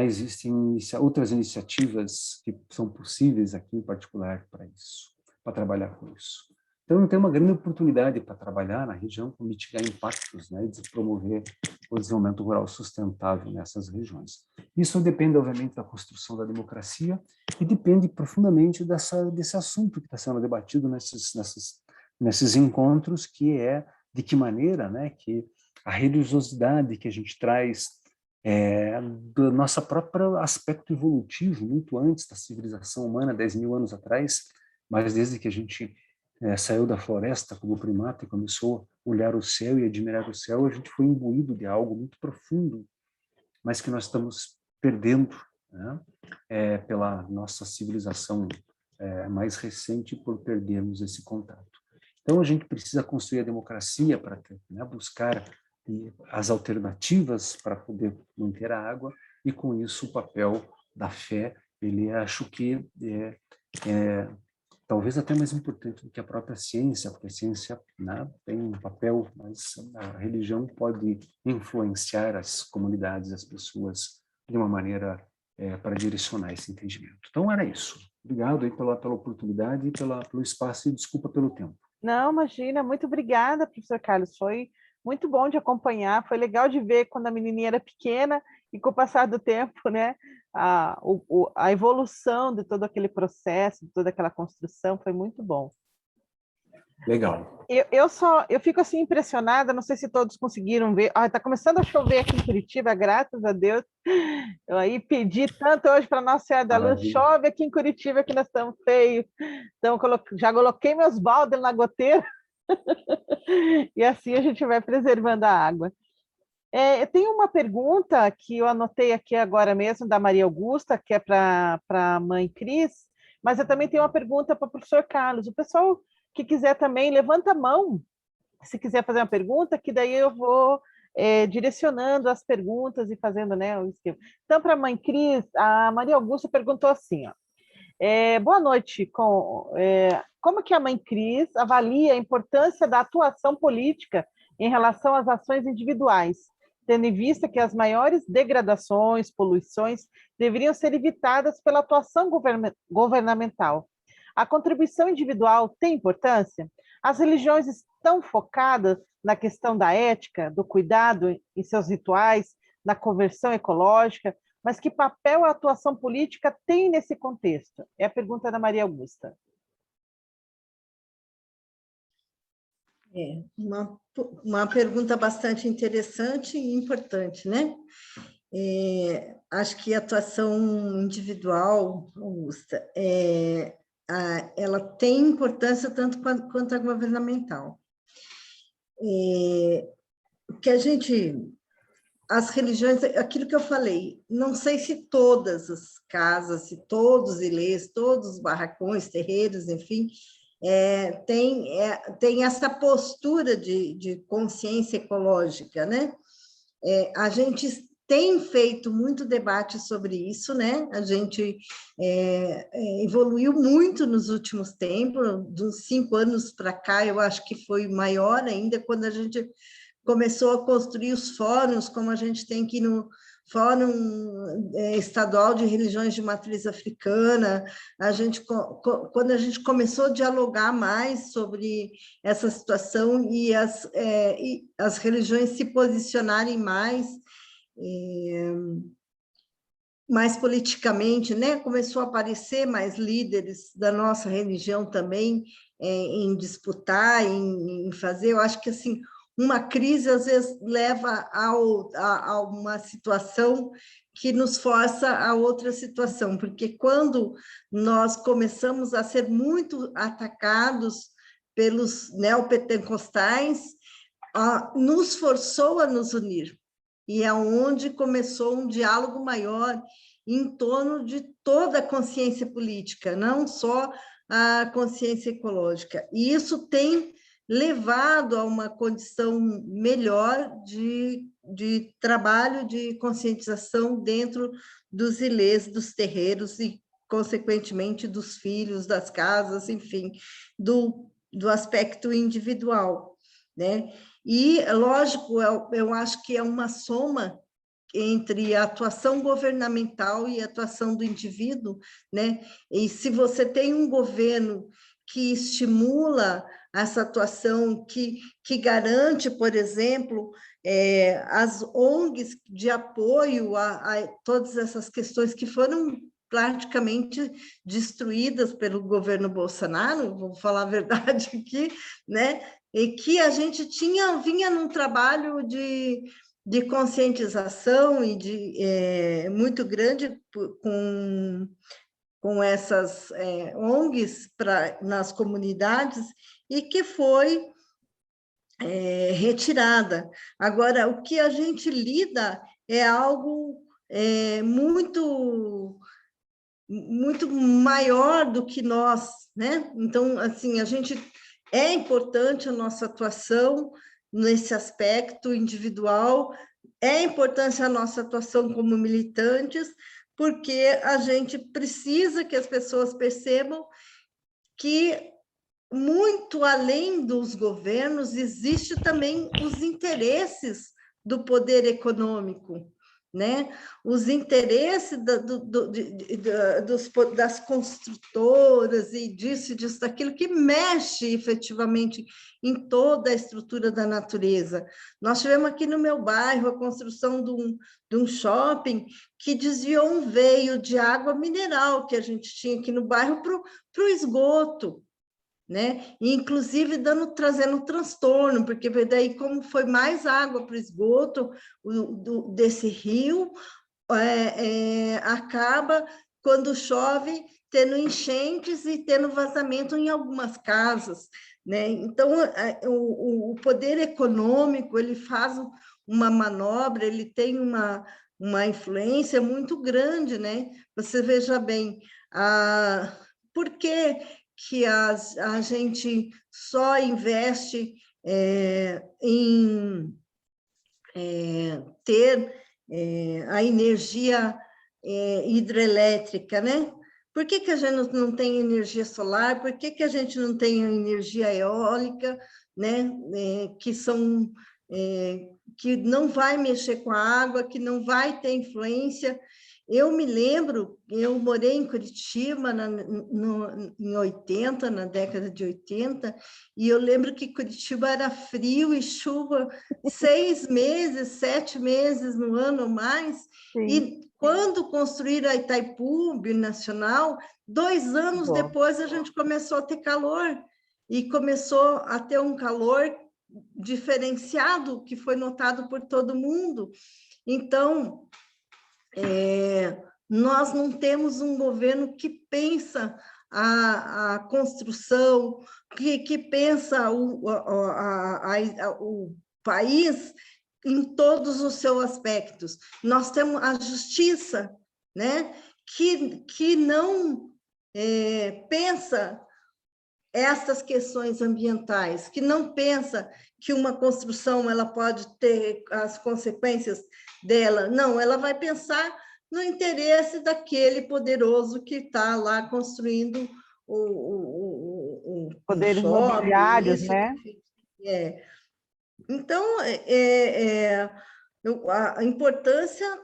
existem outras iniciativas que são possíveis aqui, em particular, para isso, para trabalhar com isso. Então, tem uma grande oportunidade para trabalhar na região, com mitigar impactos, e de promover o desenvolvimento rural sustentável nessas regiões. Isso depende, obviamente, da construção da democracia e depende profundamente desse assunto que está sendo debatido nesses encontros, que é de que maneira que a religiosidade que a gente traz do nosso próprio aspecto evolutivo, muito antes da civilização humana, 10 mil anos atrás, mas desde que a gente saiu da floresta como primata e começou a olhar o céu e admirar o céu, a gente foi imbuído de algo muito profundo, mas que nós estamos perdendo pela nossa civilização mais recente, por perdermos esse contato. Então, a gente precisa construir a democracia para buscar as alternativas para poder manter a água, e com isso o papel da fé, ele acho que talvez até mais importante do que a própria ciência, porque a ciência tem um papel, mas a religião pode influenciar as comunidades, as pessoas, de uma maneira para direcionar esse entendimento. Então, era isso. Obrigado aí pela oportunidade e pelo espaço, e desculpa pelo tempo. Não, imagina, muito obrigada, professor Carlos, foi muito bom de acompanhar, foi legal de ver quando a menininha era pequena e com o passar do tempo, a evolução de todo aquele processo, de toda aquela construção, foi muito bom. Legal. Eu fico assim impressionada, não sei se todos conseguiram ver, está começando a chover aqui em Curitiba, graças a Deus, eu aí pedi tanto hoje para Nossa Senhora da Luz, chove aqui em Curitiba que nós estamos feios, então já coloquei meus baldes na goteira, e assim a gente vai preservando a água. Eu tenho uma pergunta que eu anotei aqui agora mesmo, da Maria Augusta, que é para a mãe Cris, mas eu também tenho uma pergunta para o professor Carlos. O pessoal que quiser também, levanta a mão, se quiser fazer uma pergunta, que daí eu vou direcionando as perguntas e fazendo o esquema. Então, para a mãe Cris, a Maria Augusta perguntou assim, boa noite, como que a mãe Cris avalia a importância da atuação política em relação às ações individuais, tendo em vista que as maiores degradações, poluições, deveriam ser evitadas pela atuação governamental? A contribuição individual tem importância? As religiões estão focadas na questão da ética, do cuidado em seus rituais, na conversão ecológica, mas que papel a atuação política tem nesse contexto? É a pergunta da Maria Augusta. Uma pergunta bastante interessante e importante, acho que a atuação individual, Augusta, ela tem importância tanto quanto a governamental. Que as religiões, aquilo que eu falei, não sei se todas as casas, se todos os ilês, todos os barracões, terreiros, enfim, tem essa postura de consciência ecológica, né? A gente tem feito muito debate sobre isso, né? A gente evoluiu muito nos últimos tempos, dos 5 anos para cá, eu acho que foi maior ainda, quando a gente começou a construir os fóruns, como a gente tem aqui no Fórum Estadual de Religiões de Matriz Africana, quando a gente começou a dialogar mais sobre essa situação e as religiões se posicionarem mais politicamente, né? Começou a aparecer mais líderes da nossa religião também em disputar, em fazer. Eu acho que assim, uma crise às vezes leva a uma situação que nos força a outra situação, porque quando nós começamos a ser muito atacados pelos neopentecostais, nos forçou a nos unir. E é onde começou um diálogo maior em torno de toda a consciência política, não só a consciência ecológica. E isso tem levado a uma condição melhor de trabalho de conscientização dentro dos ilês, dos terreiros e, consequentemente, dos filhos, das casas, enfim, do aspecto individual, né? E, lógico, eu acho que é uma soma entre a atuação governamental e a atuação do indivíduo, né? E se você tem um governo que estimula essa atuação, que garante, por exemplo, as ONGs de apoio a todas essas questões que foram praticamente destruídas pelo governo Bolsonaro, vou falar a verdade aqui, né? E que a gente vinha num trabalho de conscientização e muito grande com essas ONGs nas comunidades e que foi retirada. Agora, o que a gente lida é algo muito maior do que nós, né? Então, assim, é importante a nossa atuação nesse aspecto individual, é importante a nossa atuação como militantes, porque a gente precisa que as pessoas percebam que, muito além dos governos, existe também os interesses do poder econômico, né? Os interesses das construtoras e disso, daquilo que mexe efetivamente em toda a estrutura da natureza. Nós tivemos aqui no meu bairro a construção de um shopping que desviou um veio de água mineral que a gente tinha aqui no bairro para o esgoto, né? E, inclusive, trazendo transtorno, porque daí, como foi mais água para o esgoto desse rio, acaba, quando chove, tendo enchentes e tendo vazamento em algumas casas, né? Então, o poder econômico, ele faz uma manobra, ele tem uma influência muito grande, né? Você veja bem, por que a gente só investe em ter a energia hidrelétrica, né? Por que a gente não tem energia solar? Por que a gente não tem energia eólica, né? Que não vai mexer com a água, que não vai ter influência. Eu me lembro, eu morei em Curitiba em 80, na década de 80, e eu lembro que Curitiba era frio e chuva 6 meses, 7 meses no ano ou mais. Sim. E quando construíram a Itaipu Binacional, 2 anos depois a gente começou a ter calor, e começou a ter um calor diferenciado, que foi notado por todo mundo. Então, nós não temos um governo que pensa a construção, que pensa o país em todos os seus aspectos. Nós temos a justiça, né, que não pensa essas questões ambientais, que não pensa que uma construção ela pode ter as consequências dela. Não, ela vai pensar no interesse daquele poderoso que está lá construindo Poderes shopping, imobiliários, isso. né? Então, a importância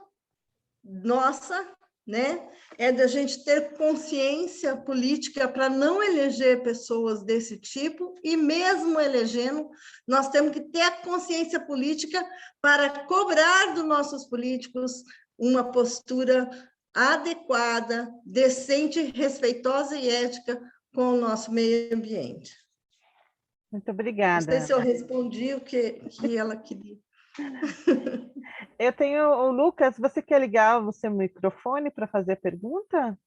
nossa, né, é da gente ter consciência política para não eleger pessoas desse tipo, e mesmo elegendo, nós temos que ter a consciência política para cobrar dos nossos políticos uma postura adequada, decente, respeitosa e ética com o nosso meio ambiente. Muito Não obrigada. sei se eu respondi o que ela queria. Eu tenho o Lucas, você quer ligar o seu microfone para fazer a pergunta?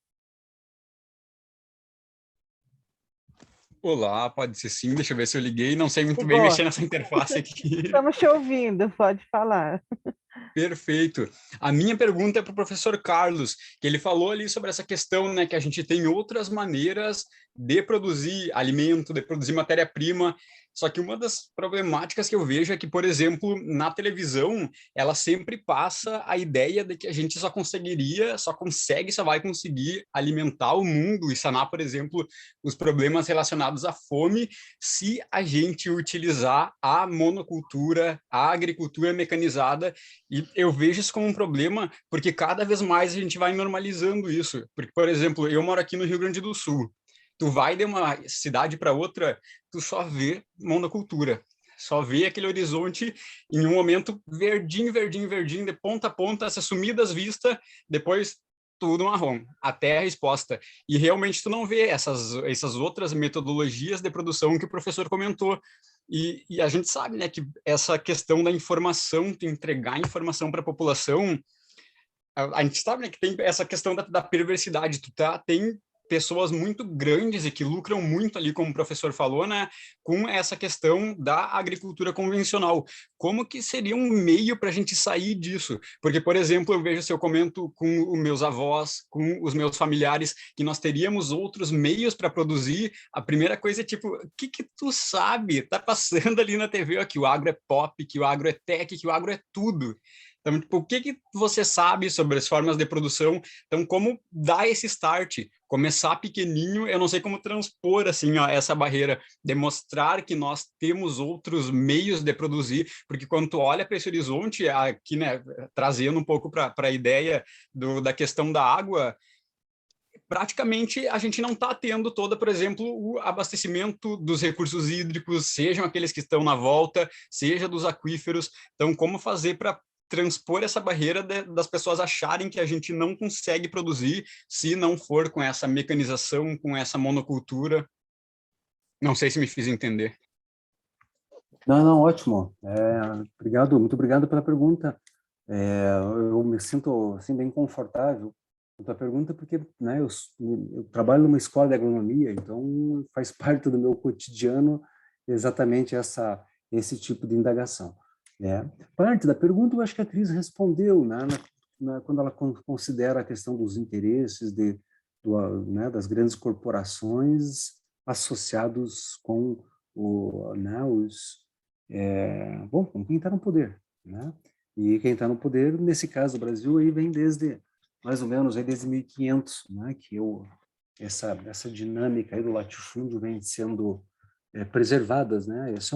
Olá, pode ser sim, deixa eu ver se eu liguei. Não sei muito bem Ligou. mexer nessa interface aqui. Estamos te ouvindo, pode falar. Perfeito. A minha pergunta é para o professor Carlos, que ele falou ali sobre essa questão, né, que a gente tem outras maneiras de produzir alimento, de produzir matéria-prima. Só que uma das problemáticas que eu vejo é que, por exemplo, na televisão, ela sempre passa a ideia de que a gente só vai conseguir alimentar o mundo e sanar, por exemplo, os problemas relacionados à fome, se a gente utilizar a monocultura, a agricultura mecanizada. E eu vejo isso como um problema, porque cada vez mais a gente vai normalizando isso. Porque, por exemplo, eu moro aqui no Rio Grande do Sul. Tu vai de uma cidade para outra, tu só vê monocultura. Só vê aquele horizonte em um momento verdinho, verdinho, verdinho, de ponta a ponta, se sumir das vistas, depois tudo marrom, até a resposta. E realmente tu não vê essas outras metodologias de produção que o professor comentou. E a gente sabe, né, que essa questão da informação, de entregar informação para a população, a gente sabe, né, que tem essa questão da perversidade. Tem pessoas muito grandes e que lucram muito ali, como o professor falou, né, com essa questão da agricultura convencional. Como que seria um meio para a gente sair disso? Porque, por exemplo, eu vejo, se eu comento com os meus avós, com os meus familiares, que nós teríamos outros meios para produzir, a primeira coisa é tipo, o que tu sabe? Tá passando ali na TV, ó, que o agro é pop, que o agro é tech, que o agro é tudo. Então, tipo, o que você sabe sobre as formas de produção? Então, como dar esse start? Começar pequenininho, eu não sei como transpor, assim, ó, essa barreira, demonstrar que nós temos outros meios de produzir, porque quando tu olha para esse horizonte, aqui, né, trazendo um pouco para a ideia da questão da água, praticamente a gente não está tendo toda, por exemplo, o abastecimento dos recursos hídricos, sejam aqueles que estão na volta, seja dos aquíferos. Então, como fazer para transpor essa barreira das pessoas acharem que a gente não consegue produzir se não for com essa mecanização, com essa monocultura? Não sei se me fiz entender. Não, ótimo. Obrigado, muito obrigado pela pergunta. Eu me sinto assim, bem confortável com a tua pergunta, porque, né, eu trabalho numa escola de agronomia, então faz parte do meu cotidiano exatamente esse tipo de indagação. Parte da pergunta, eu acho que a Cris respondeu, né, quando ela considera a questão dos interesses né, das grandes corporações associados com com quem está no poder, né? E quem está no poder, nesse caso, o Brasil, aí vem desde, mais ou menos, aí desde 1500, né? Que essa dinâmica aí do latifúndio vem sendo preservadas, né? Essa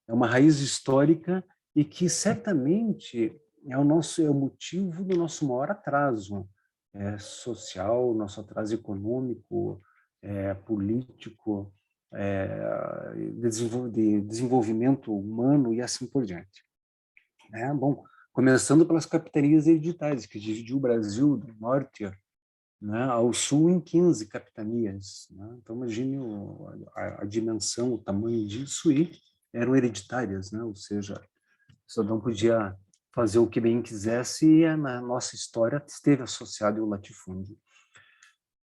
é uma raiz histórica e que certamente é o motivo do nosso maior atraso social, nosso atraso econômico, político, de desenvolvimento humano e assim por diante. Bom, começando pelas capitanias hereditárias, que dividiu o Brasil do norte, né, ao sul em 15 capitanias. Né? Então, imagine a dimensão, o tamanho disso, e eram hereditárias, né? Ou seja, o cidadão podia fazer o que bem quisesse, e na nossa história esteve associado ao latifúndio.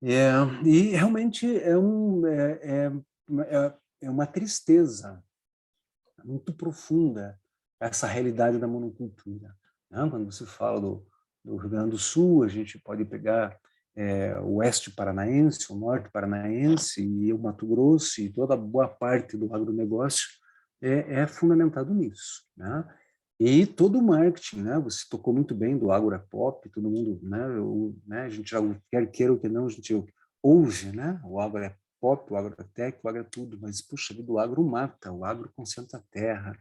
E realmente é uma tristeza muito profunda essa realidade da monocultura, né? Quando você fala do Rio Grande do Sul, a gente pode pegar o oeste paranaense, o norte paranaense e o Mato Grosso, e toda boa parte do agronegócio é fundamentado nisso, né? E todo o marketing, né? Você tocou muito bem do agro é pop, todo mundo, né? A gente já quer queira ou que não, a gente ouve, né? O agro é pop, o agro é tech, o agro é tudo, mas puxa vida, o agro mata, o agro concentra a terra,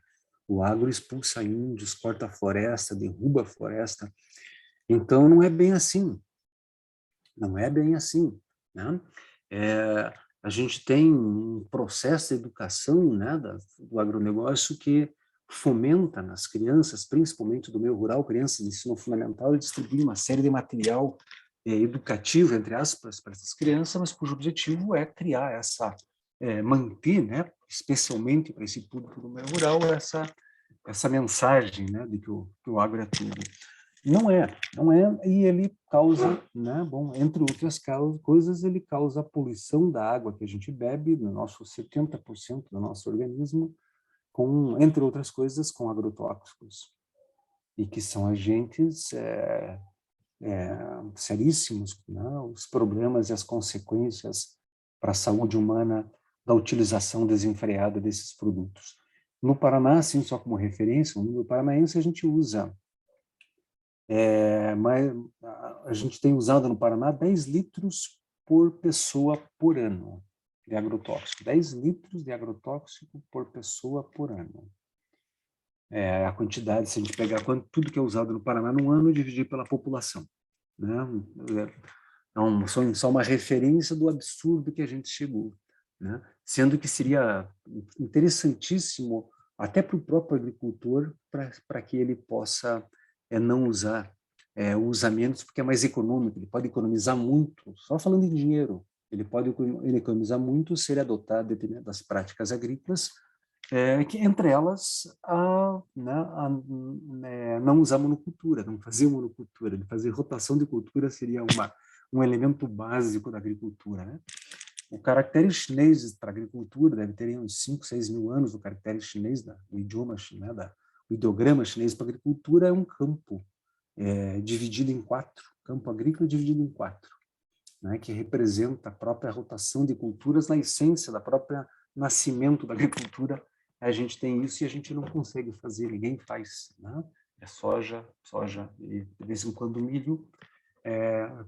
o agro expulsa índios, corta a floresta, derruba a floresta. Então não é bem assim, não é bem assim, né? A gente tem um processo de educação, né, do agronegócio que fomenta nas crianças, principalmente do meio rural, crianças de ensino fundamental, e distribui uma série de material educativo, entre aspas, para essas crianças, mas cujo objetivo é criar manter, né, especialmente para esse público do meio rural, essa mensagem, né, de que o agro é tudo. Não é, e ele causa, né, bom, entre outras coisas, ele causa a poluição da água que a gente bebe, no nosso 70% do nosso organismo, entre outras coisas, com agrotóxicos, e que são agentes seríssimos, né, os problemas e as consequências para a saúde humana da utilização desenfreada desses produtos. No Paraná, assim, só como referência, no paranaense a gente usa mas a gente tem usado no Paraná 10 litros por pessoa por ano de agrotóxico. 10 litros de agrotóxico por pessoa por ano. A quantidade, se a gente pegar tudo que é usado no Paraná num ano e dividir pela população, né? Então, só uma referência do absurdo que a gente chegou, né? Sendo que seria interessantíssimo até para o próprio agricultor, para que ele possa não usar, usa menos, porque é mais econômico, ele pode economizar muito, só falando em dinheiro, ele pode economizar muito se ele adotar determinadas práticas agrícolas, que entre elas não usar monocultura, não fazer monocultura, de fazer rotação de cultura seria um elemento básico da agricultura, né? O caractere chinês para a agricultura deve ter uns 5, 6 mil anos. O caractere chinês, o idioma chinês, o ideograma chinês para a agricultura é um campo dividido em 4, campo agrícola dividido em 4, né, que representa a própria rotação de culturas na essência da própria nascimento da agricultura. A gente tem isso e a gente não consegue fazer, ninguém faz, né? É soja e de vez em quando milho,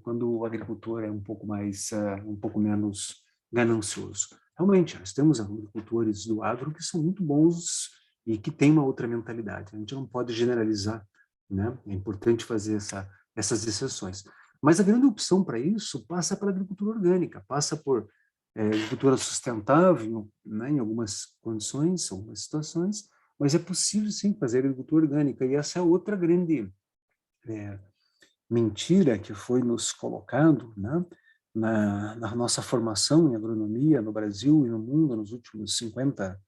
quando o agricultor é um pouco menos ganancioso. Realmente, nós temos agricultores do agro que são muito bons e que têm uma outra mentalidade. A gente não pode generalizar, né? É importante fazer essas exceções. Mas a grande opção para isso passa pela agricultura orgânica, passa por agricultura sustentável, né, em algumas condições, algumas situações, mas é possível sim fazer agricultura orgânica, e essa é outra grande mentira que foi nos colocado, né, na nossa formação em agronomia no Brasil e no mundo nos últimos 50,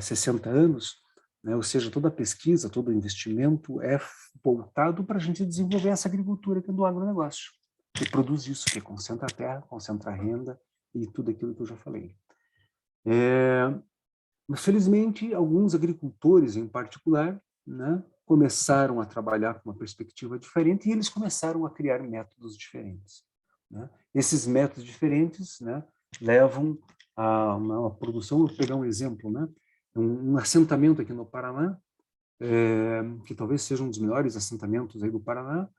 60 anos, né, ou seja, toda a pesquisa, todo o investimento é voltado para a gente desenvolver essa agricultura que é do agronegócio, que produz isso, que concentra a terra, concentra a renda e tudo aquilo que eu já falei. Felizmente, alguns agricultores em particular, né, começaram a trabalhar com uma perspectiva diferente e eles começaram a criar métodos diferentes, né? Esses métodos diferentes, né, levam a uma produção. Vou pegar um exemplo, né? Um assentamento aqui no Paraná, que talvez seja um dos melhores assentamentos aí do Paraná.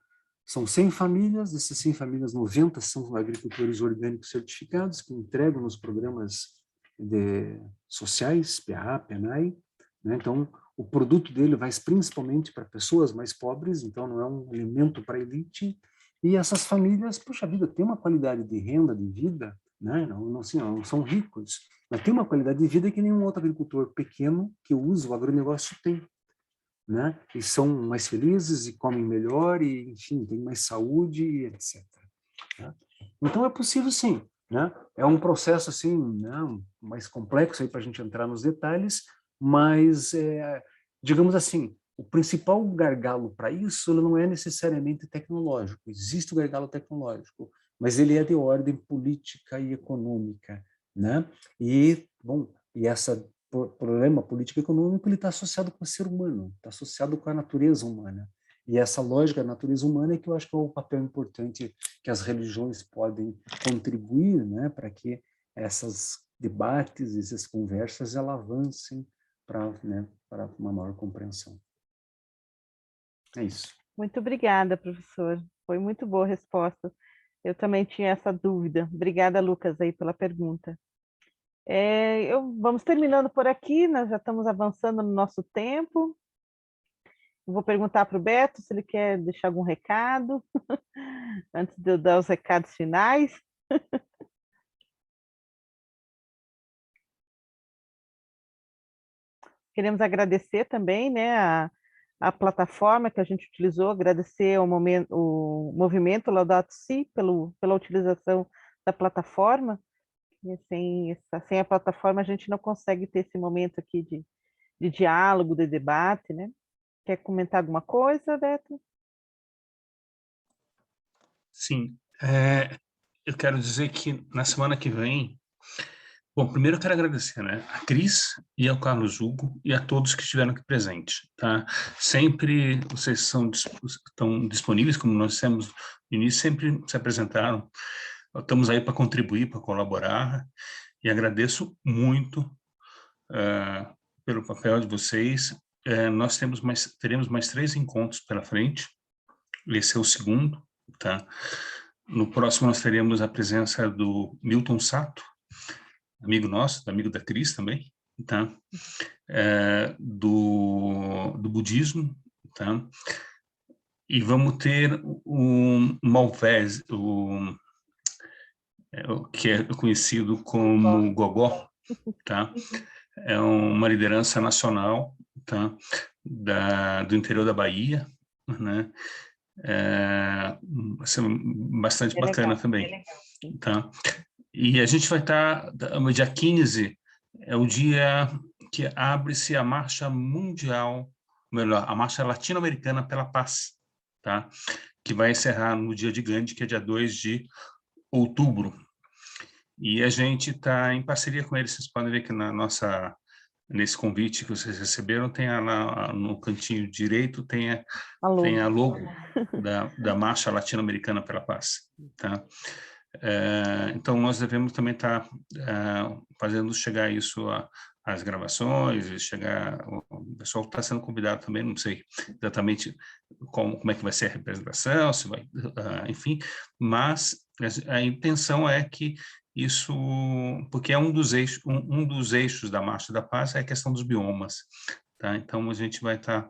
São 100 famílias, dessas 100 famílias, 90 são agricultores orgânicos certificados, que entregam nos programas sociais, PA, PENAI, né? Então, o produto dele vai principalmente para pessoas mais pobres, então não é um alimento para elite, e essas famílias, puxa vida, tem uma qualidade de renda, de vida, né? Não são ricos, mas tem uma qualidade de vida que nenhum outro agricultor pequeno que usa o agronegócio tem, né? E são mais felizes e comem melhor e, enfim, têm mais saúde, etc. Né? Então é possível sim, né? É um processo assim, né, mais complexo aí para a gente entrar nos detalhes, mas digamos assim, o principal gargalo para isso ele não é necessariamente tecnológico. Existe o gargalo tecnológico, mas ele é de ordem política e econômica, né? E, bom, e esse problema político e econômico ele está associado com o ser humano, está associado com a natureza humana. E essa lógica da natureza humana é que eu acho que é o papel importante que as religiões podem contribuir, né, para que essas debates, essas conversas, elas avancem para, né, para uma maior compreensão. É isso. Muito obrigada, professor. Foi muito boa a resposta. Eu também tinha essa dúvida. Obrigada, Lucas, aí pela pergunta. Vamos terminando por aqui, nós já estamos avançando no nosso tempo. Eu vou perguntar para o Beto se ele quer deixar algum recado, antes de eu dar os recados finais. Queremos agradecer também, né, a plataforma que a gente utilizou, agradecer o movimento Laudato Si pela utilização da plataforma. E sem a plataforma a gente não consegue ter esse momento aqui de diálogo, de debate, né? Quer comentar alguma coisa, Beto? Sim, eu quero dizer que na semana que vem, bom, primeiro eu quero agradecer, né, a Cris e ao Carlos Hugo e a todos que estiveram aqui presentes, tá? Sempre vocês estão disponíveis, como nós dissemos no início, sempre se apresentaram. Estamos aí para contribuir, para colaborar, e agradeço muito pelo papel de vocês. Nós teremos mais 3 encontros pela frente, esse é o segundo, tá? No próximo nós teremos a presença do Milton Sato, amigo nosso, amigo da Cris também, tá? Do budismo, tá? E vamos ter o Malvez, que é conhecido como Gogó, tá? É uma liderança nacional, tá? Do interior da Bahia, né? Bastante bacana também, tá? E a gente vai estar, no dia 15, é o dia que abre-se a Marcha Mundial, melhor, a Marcha Latino-Americana pela Paz, tá? Que vai encerrar no dia de Gandhi, que é dia 2 de outubro. E a gente está em parceria com eles, vocês podem ver que nesse convite que vocês receberam, tem lá no cantinho direito, tem a logo da Marcha Latino-Americana pela Paz, tá? Então, nós devemos também estar fazendo chegar isso às gravações, o pessoal está sendo convidado também, não sei exatamente como é que vai ser a representação, se vai, enfim, mas a intenção é que isso, porque é um dos eixos da Marcha da Paz é a questão dos biomas, tá? Então, a gente vai estar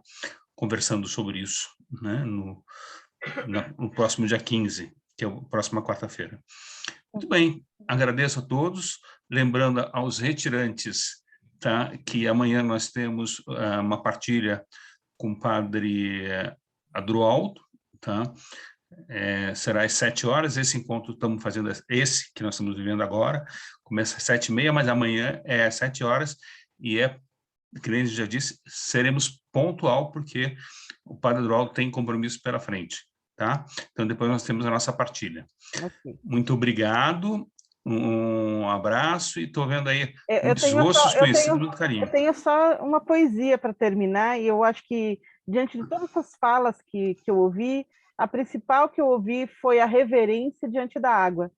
conversando sobre isso, né, no próximo dia 15, que é a próxima quarta-feira. Muito bem, agradeço a todos, lembrando aos retirantes, tá, que amanhã nós temos uma partilha com o padre Adroaldo, tá? Será às 7 horas, esse encontro estamos fazendo, esse que nós estamos vivendo agora, começa às 7h30, mas amanhã é às 7 horas, e que nem a gente já disse, seremos pontual, porque o padre Adroaldo tem compromisso pela frente, tá? Então, depois nós temos a nossa partilha. Okay. Muito obrigado, um abraço, e estou vendo aí muitos rostos conhecidos, muito carinho. Eu tenho só uma poesia para terminar, e eu acho que, diante de todas as falas que eu ouvi, a principal que eu ouvi foi a reverência diante da água.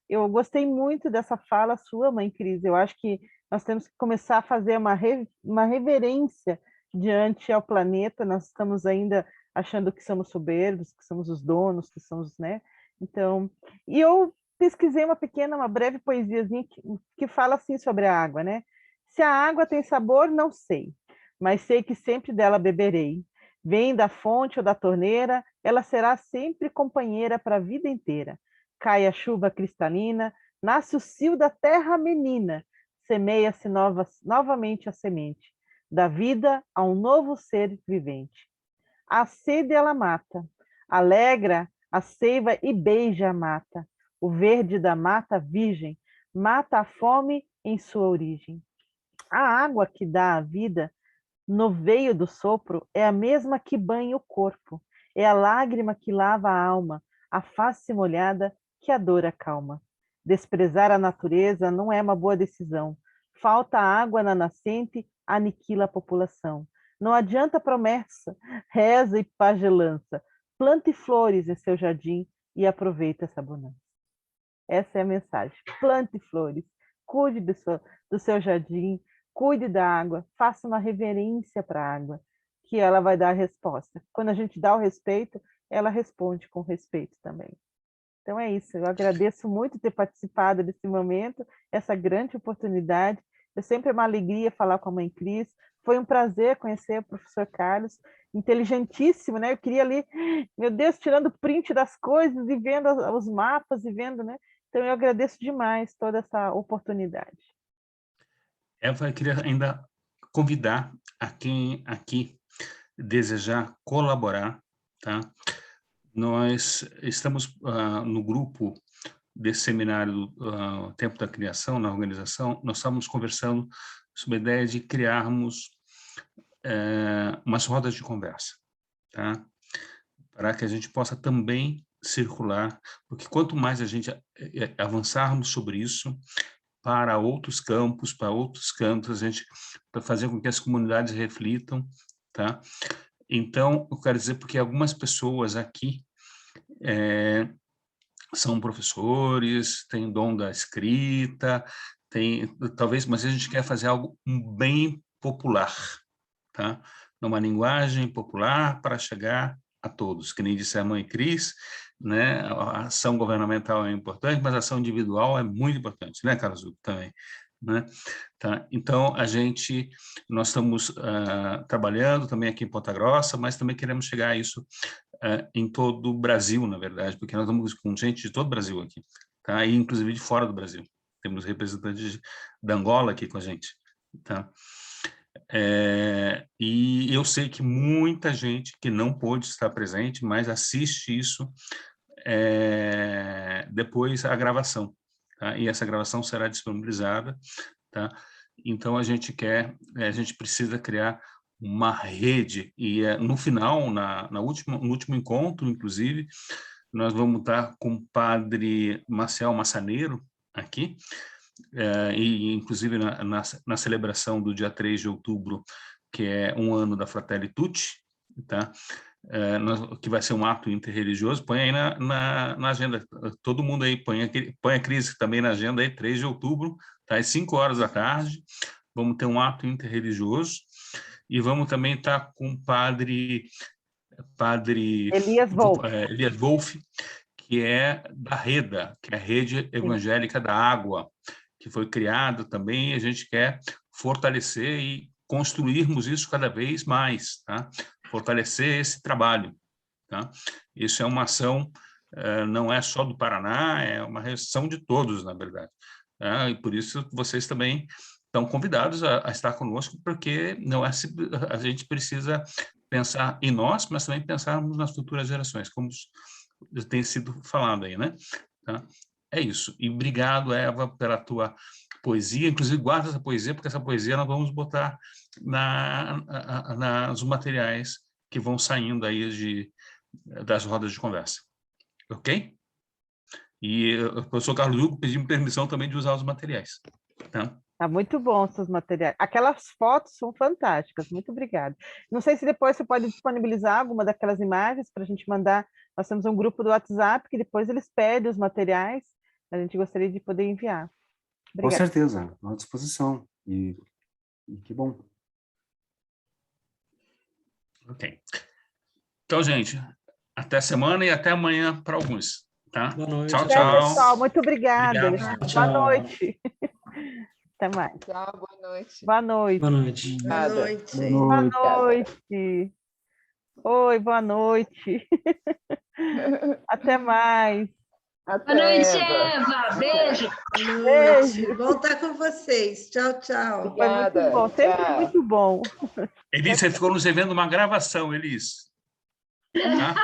Eu gostei muito dessa fala sua, mãe Cris. Eu acho que nós temos que começar a fazer uma reverência diante ao planeta. Nós estamos ainda achando que somos soberbos, que somos os donos, que somos, né? Então, e eu pesquisei uma breve poesiazinha que fala assim sobre a água, né? Se a água tem sabor, não sei, mas sei que sempre dela beberei. Vem da fonte ou da torneira, ela será sempre companheira para a vida inteira. Cai a chuva cristalina, nasce o cio da terra menina, semeia-se novamente a semente, da vida a um novo ser vivente. A sede ela mata, alegra a seiva e beija a mata. O verde da mata virgem mata a fome em sua origem. A água que dá a vida no veio do sopro é a mesma que banha o corpo, é a lágrima que lava a alma, a face molhada que a dor acalma. Desprezar a natureza não é uma boa decisão. Falta água na nascente, aniquila a população. Não adianta promessa, reza e pagelança. Plante flores em seu jardim e aproveita essa bonança. Essa é a mensagem. Plante flores, cuide do seu jardim, cuide da água, faça uma reverência para a água, que ela vai dar a resposta. Quando a gente dá o respeito, ela responde com respeito também. Então é isso, eu agradeço muito ter participado desse momento, essa grande oportunidade. É sempre uma alegria falar com a mãe Cris. Foi um prazer conhecer o professor Carlos, inteligentíssimo, né? Eu queria ali, meu Deus, tirando print das coisas e vendo os mapas e vendo, né? Então eu agradeço demais toda essa oportunidade. Eva, eu queria ainda convidar a quem aqui desejar colaborar, tá? Nós estamos no grupo desse seminário Tempo da Criação, na organização, nós estamos conversando sobre a ideia de criarmos umas rodas de conversa, tá? Para que a gente possa também circular, porque quanto mais a gente avançarmos sobre isso, para outros campos, para outros cantos, a gente para fazer com que as comunidades reflitam, tá? Então, eu quero dizer porque algumas pessoas aqui são professores, têm dom da escrita, talvez, mas a gente quer fazer algo bem popular, tá? Numa linguagem popular para chegar a todos, que nem disse a mãe Cris, né? A ação governamental é importante, mas a ação individual é muito importante, né, Carlos Hugo, também, né? Tá? Então, nós estamos trabalhando também aqui em Ponta Grossa, mas também queremos chegar a isso em todo o Brasil, na verdade, porque nós estamos com gente de todo o Brasil aqui, tá? E inclusive de fora do Brasil. Temos representantes da Angola aqui com a gente, tá? E eu sei que muita gente que não pôde estar presente, mas assiste isso depois a gravação, tá? E essa gravação será disponibilizada, tá? Então a gente precisa criar uma rede e no final, no último encontro, inclusive, nós vamos estar com o padre Marcial Massaneiro aqui, e inclusive na celebração do dia 3 de outubro, que é um ano da Fratelli Tutti, tá? Que vai ser um ato interreligioso, põe aí na agenda, todo mundo aí, põe a Cris também na agenda aí, 3 de outubro, tá? Às 5 horas da tarde, vamos ter um ato interreligioso, e vamos também estar com o padre Elias Wolff, que é da REDA, que é a Rede Evangélica da Água, que foi criada também, e a gente quer fortalecer e construirmos isso cada vez mais, tá? Fortalecer esse trabalho, tá? Isso é uma ação, não é só do Paraná, é uma ação de todos, na verdade. E por isso vocês também estão convidados a estar conosco, porque não é a gente precisa pensar em nós, mas também pensarmos nas futuras gerações, como tem sido falado aí, né? Tá? É isso. E obrigado, Eva, pela tua poesia. Inclusive, guarda essa poesia, porque essa poesia nós vamos botar nos materiais que vão saindo aí das rodas de conversa. Ok? E o professor Carlos Hugo pediu permissão também de usar os materiais. Tá? Tá muito bom os seus materiais. Aquelas fotos são fantásticas. Muito obrigada. Não sei se depois você pode disponibilizar alguma daquelas imagens para a gente mandar. Nós temos um grupo do WhatsApp que depois eles pedem os materiais. A gente gostaria de poder enviar. Obrigada. Com certeza, à disposição. E que bom. Ok. Então, gente, até semana e até amanhã para alguns. Tá? Boa noite. Tchau, Até, tchau. pessoal. Muito obrigada. Obrigado. Tchau. Boa noite. Até mais. Tchau, boa noite. Boa noite. Boa noite. Boa noite. Boa noite. Oi, boa noite. Até mais. Até, Boa noite, Eva. Eva. Beijo. Boa noite. Bom estar com vocês. Tchau, tchau. Foi muito bom. Sempre muito bom. Elis, você ficou nos devendo uma gravação, Elis. Tá?